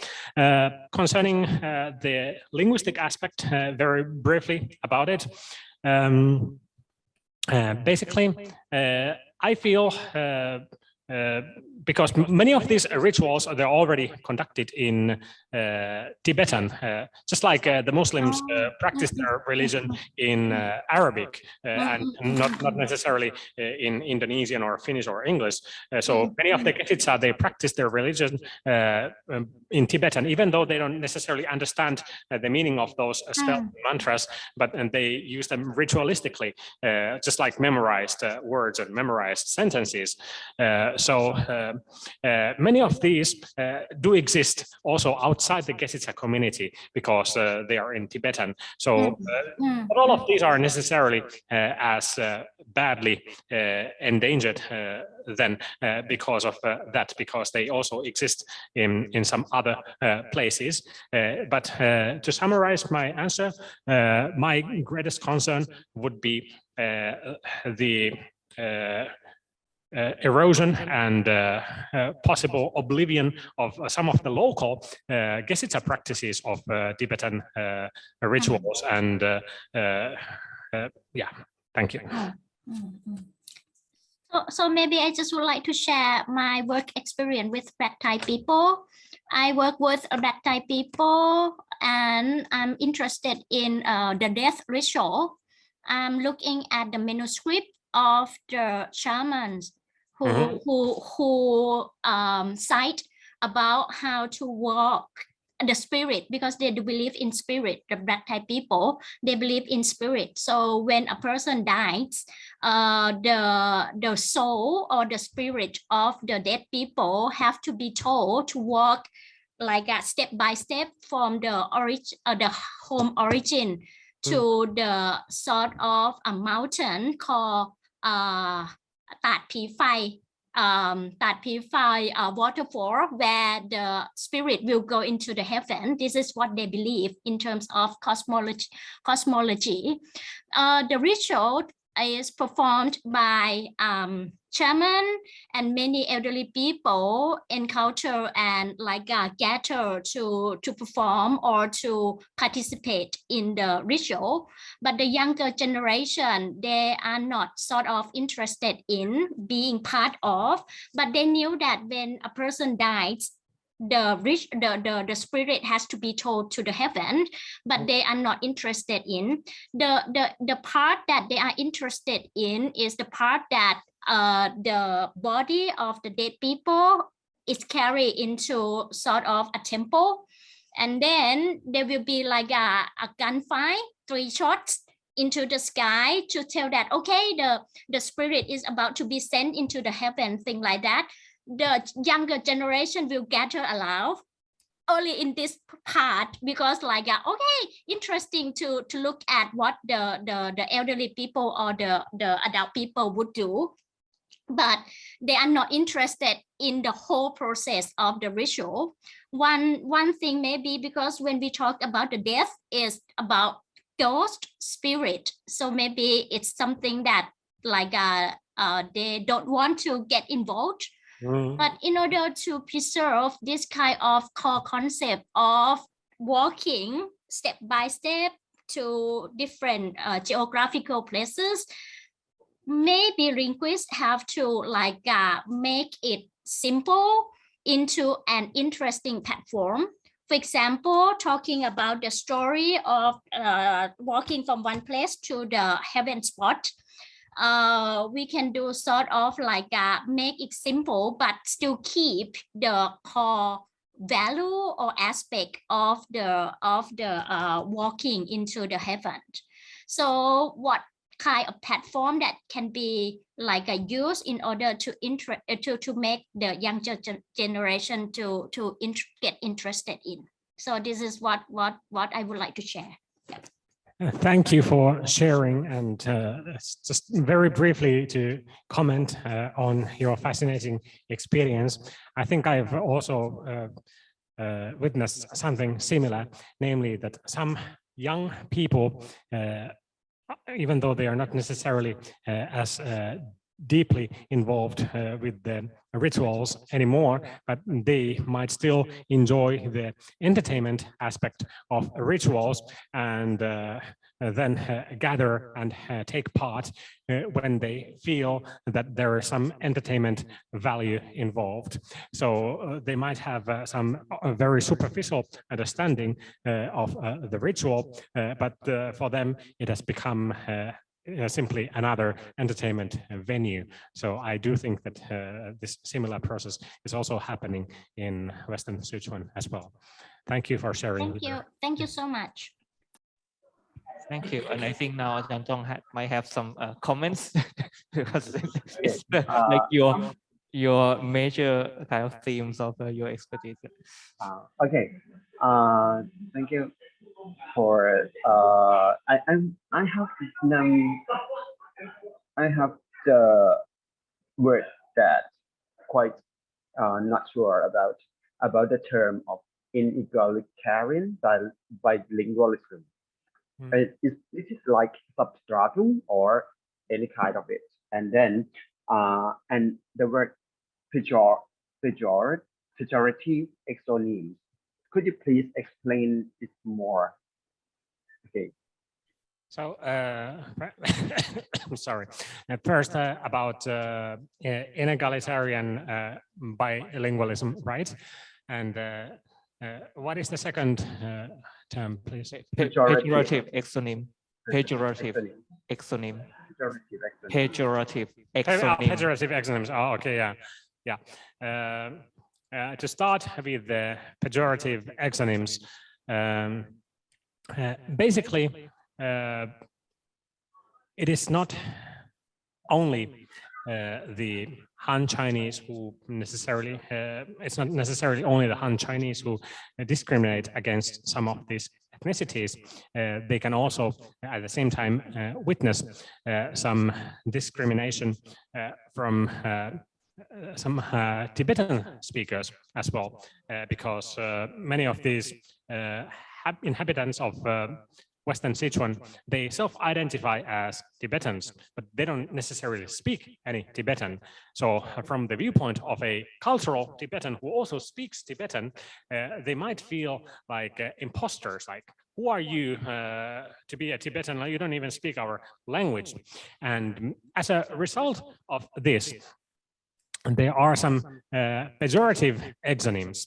Concerning the linguistic aspect, very briefly about it. Basically, I feel because many of these rituals, they're already conducted in Tibetan, just like the Muslims practice their religion in Arabic and not necessarily in Indonesian or Finnish or English. So many of the Ketitsa, they practice their religion in Tibetan, even though they don't necessarily understand the meaning of those spell mantras, but they use them ritualistically, just like memorized words and memorized sentences. Many of these do exist also outside the Gesitsa community because they are in Tibetan. So not all of these are necessarily as badly endangered then because of that, because they also exist in some other places. But to summarize my answer, my greatest concern would be the erosion and possible oblivion of some of the local Gesitsa practices of Tibetan rituals. And yeah, thank you. So maybe I just would like to share my work experience with Black Thai people. I work with Black Thai people and I'm interested in the death ritual. I'm looking at the manuscript of the shamans who cite about how to walk the spirit, because they do believe in spirit. The Black Thai people, they believe in spirit. So when a person dies, the soul or the spirit of the dead people have to be told to walk like a step by step from the home origin to the sort of a mountain called Tat Pi Phai waterfall, where the spirit will go into the heaven. This is what they believe in terms of cosmology. The ritual is performed by shaman, and many elderly people encounter and gather to perform or to participate in the ritual. But the younger generation, they are not sort of interested in being part of, but they knew that when a person dies, the spirit has to be told to the heaven, but they are not interested in. The part that they are interested in is the part that the body of the dead people is carried into sort of a temple, and then there will be like a gunfight, 3 shots into the sky to tell that, okay, the spirit is about to be sent into the heaven, thing like that. The younger generation will gather aloud only in this part, because okay, interesting to look at what the elderly people or the adult people would do, but they are not interested in the whole process of the ritual. One thing maybe because when we talk about the death is about ghost spirit, so maybe it's something that they don't want to get involved. But in order to preserve this kind of core concept of walking step by step to different geographical places, maybe linguists have to make it simple into an interesting platform. For example, talking about the story of walking from one place to the heaven spot, we can do sort of make it simple, but still keep the core value or aspect of the walking into the heaven. So what kind of platform that can be used in order to make the younger generation to get interested in? So this is what I would like to share. Thank you for sharing, and just very briefly to comment on your fascinating experience. I think I've also witnessed something similar, namely that some young people, even though they are not necessarily as deeply involved with the rituals anymore, but they might still enjoy the entertainment aspect of rituals, and then gather and take part when they feel that there is some entertainment value involved. So they might have some very superficial understanding of the ritual, but for them it has become simply another entertainment venue. So I do think that this similar process is also happening in Western Sichuan as well. Thank you for sharing. Thank you. Thank you so much. Thank you. And I think now Ajahn Tong might have some comments because it's like your major kind of themes of your expertise. Okay. Thank you for I have the word that quite not sure about the term of inegalitarian bilingualism. Is it like substratum or any kind of it? And then and the word pejorative exonyms. Could you please explain it more? Okay. So, I'm sorry. First, about inegalitarian bilingualism, right? And what is the second term, please? Pejorative exonym. Pejorative exonym. Pejorative exonym. Pejorative exonyms. Oh, okay, yeah. To start with the pejorative exonyms, basically, it is not only the Han Chinese who necessarily, it's not necessarily only the Han Chinese who discriminate against some of these ethnicities. They can also at the same time witness some discrimination from some Tibetan speakers as well, because many of these inhabitants of Western Sichuan, they self-identify as Tibetans, but they don't necessarily speak any Tibetan. So from the viewpoint of a cultural Tibetan who also speaks Tibetan, they might feel like imposters, like, who are you to be a Tibetan? You don't even speak our language. And as a result of this, there are some pejorative exonyms.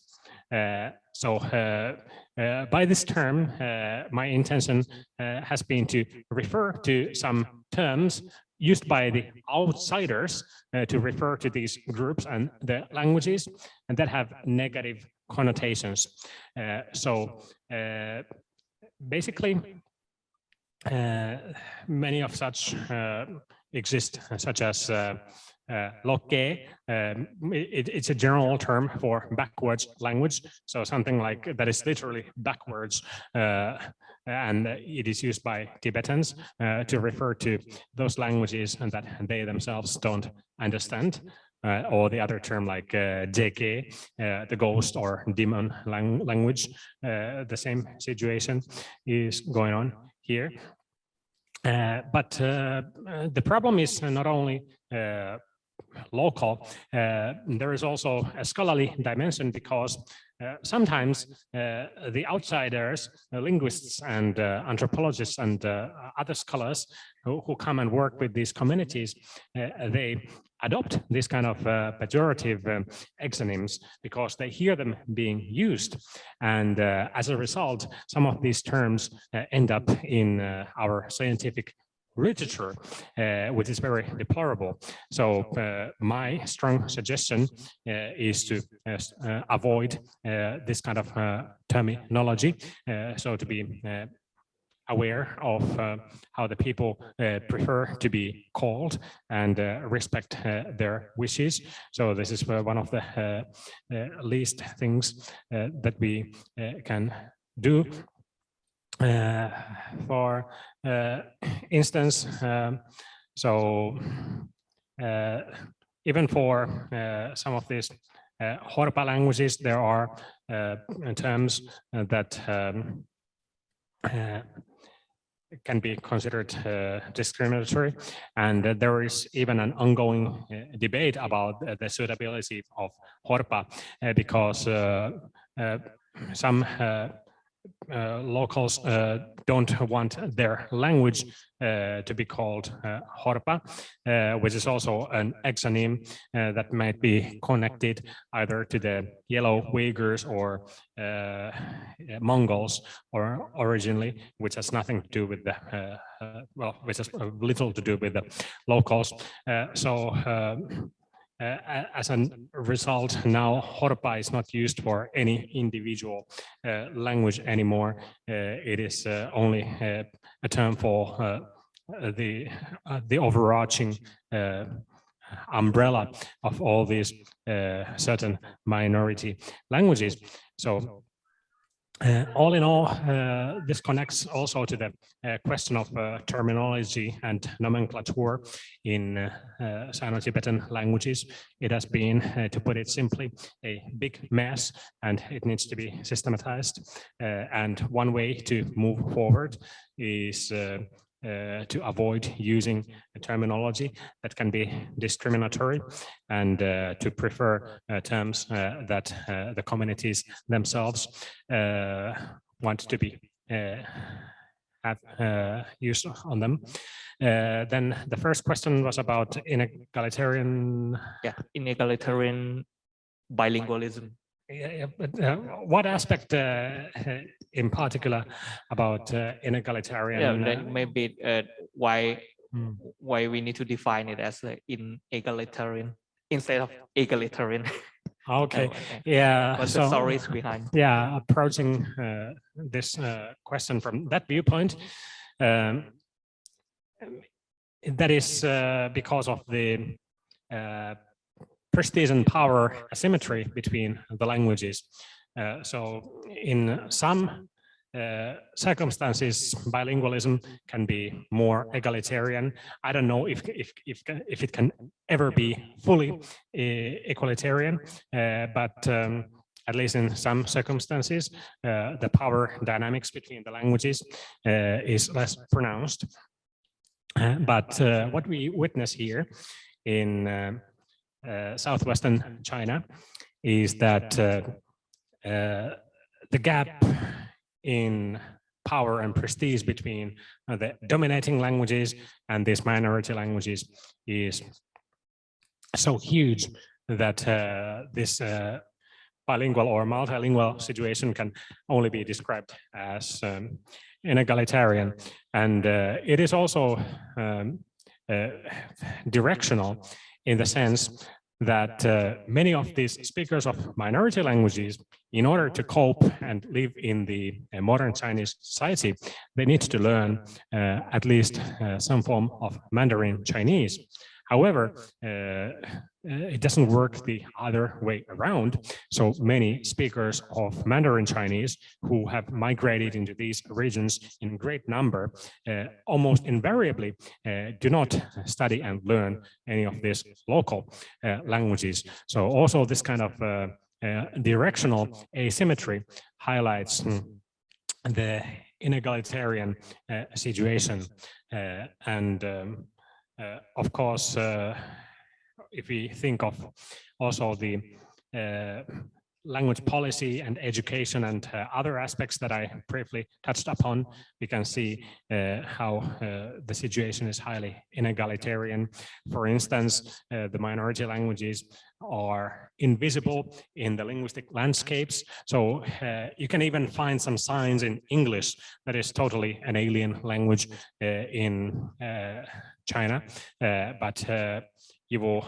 By this term, my intention has been to refer to some terms used by the outsiders to refer to these groups and the languages, and that have negative connotations. Basically, many of such exist, such as Loke. It's a general term for backwards language, so something like that is literally backwards, and it is used by Tibetans to refer to those languages and that they themselves don't understand. Or the other term like JK, the ghost or demon language, the same situation is going on here. But the problem is not only local, there is also a scholarly dimension, because sometimes the outsiders, linguists and anthropologists and other scholars who come and work with these communities, they adopt this kind of pejorative exonyms because they hear them being used. And as a result, some of these terms end up in our scientific literature, which is very deplorable. So my strong suggestion is to avoid this kind of terminology, so to be aware of how the people prefer to be called and respect their wishes. So this is one of the least things that we can do. For instance, even for some of these Horpa languages, there are terms that can be considered discriminatory, and there is even an ongoing debate about the suitability of Horpa, because some locals don't want their language to be called Horpa, which is also an exonym that might be connected either to the yellow Uyghurs or Mongols, or originally, which has nothing to do with the which has little to do with the locals. As a result, now Horpa is not used for any individual language anymore. It is only a term for the overarching umbrella of all these certain minority languages. So all in all, this connects also to the question of terminology and nomenclature in Sino-Tibetan languages. It has been, to put it simply, a big mess, and it needs to be systematized. And one way to move forward is to avoid using a terminology that can be discriminatory, and to prefer terms that the communities themselves want to be have used on them. Then the first question was about inegalitarian. Yeah, inegalitarian bilingualism. Yeah, but what aspect in particular about inegalitarian? Yeah, maybe why we need to define it as inegalitarian instead of egalitarian. Okay, yeah. What's the stories behind? Yeah, approaching this question from that viewpoint, that is because of the prestige and power asymmetry between the languages. So in some circumstances, bilingualism can be more egalitarian. I don't know if it can ever be fully equalitarian, but at least in some circumstances, the power dynamics between the languages is less pronounced. But what we witness here in Southwestern China is that the gap in power and prestige between the dominating languages and these minority languages is so huge that this bilingual or multilingual situation can only be described as inegalitarian. And it is also directional, in the sense that many of these speakers of minority languages, in order to cope and live in the modern Chinese society, they need to learn at least some form of Mandarin Chinese. However, it doesn't work the other way around. So many speakers of Mandarin Chinese who have migrated into these regions in great number almost invariably do not study and learn any of these local languages. So also this kind of directional asymmetry highlights the inegalitarian situation. Of course, if we think of also the language policy and education and other aspects that I briefly touched upon, we can see how the situation is highly inegalitarian. For instance, the minority languages are invisible in the linguistic landscapes. So you can even find some signs in English that is totally an alien language in China, but you will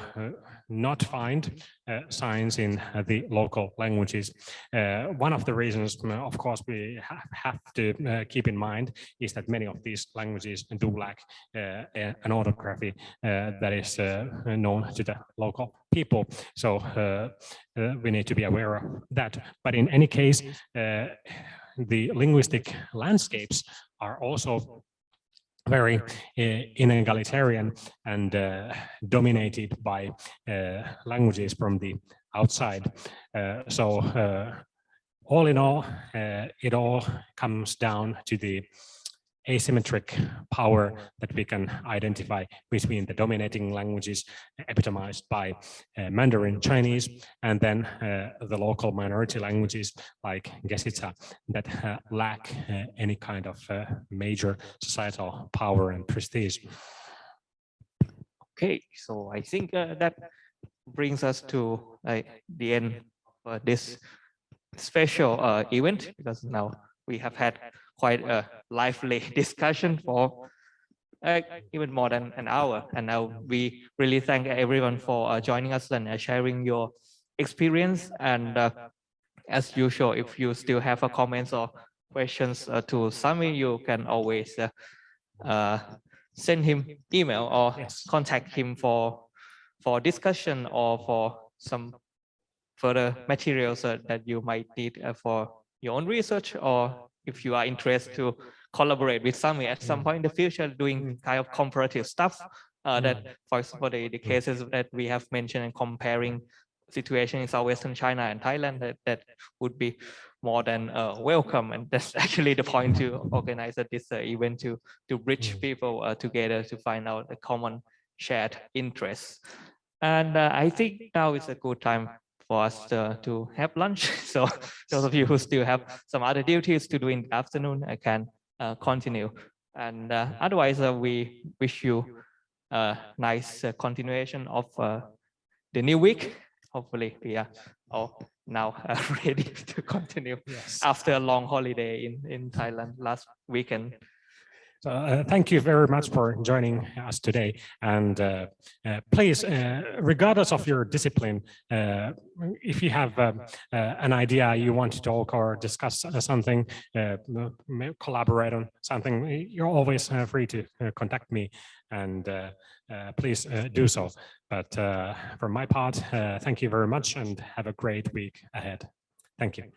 not find signs in the local languages. One of the reasons, of course, we have to keep in mind is that many of these languages do lack an orthography that is known to the local people. So we need to be aware of that. But in any case, the linguistic landscapes are also very inegalitarian and dominated by languages from the outside. So all in all, it all comes down to the asymmetric power that we can identify between the dominating languages epitomized by Mandarin Chinese and then the local minority languages like Gesitsa that lack any kind of major societal power and prestige. Okay, so I think that brings us to the end of this special event, because now we have had quite a lively discussion for even more than an hour. And now we really thank everyone for joining us and sharing your experience. And as usual, if you still have comments or questions to Sami, you can always send him email or contact him for for discussion or for some further materials that you might need for your own research, or if you are interested to collaborate with Sami at some point in the future, doing kind of comparative stuff that, for example, the cases that we have mentioned and comparing situation in Southwestern China and Thailand, that would be more than welcome. And that's actually the point to organize this event, to bridge people together to find out the common shared interests. And I think now is a good time for us to have lunch. So those of you who still have some other duties to do in the afternoon, I can continue. And otherwise, we wish you a nice continuation of the new week. Hopefully we are all now ready to continue after a long holiday in Thailand last weekend. So, thank you very much for joining us today. And please, regardless of your discipline, if you have an idea you want to talk or discuss something, collaborate on something, you're always free to contact me, and please do so. But from my part, thank you very much and have a great week ahead. Thank you.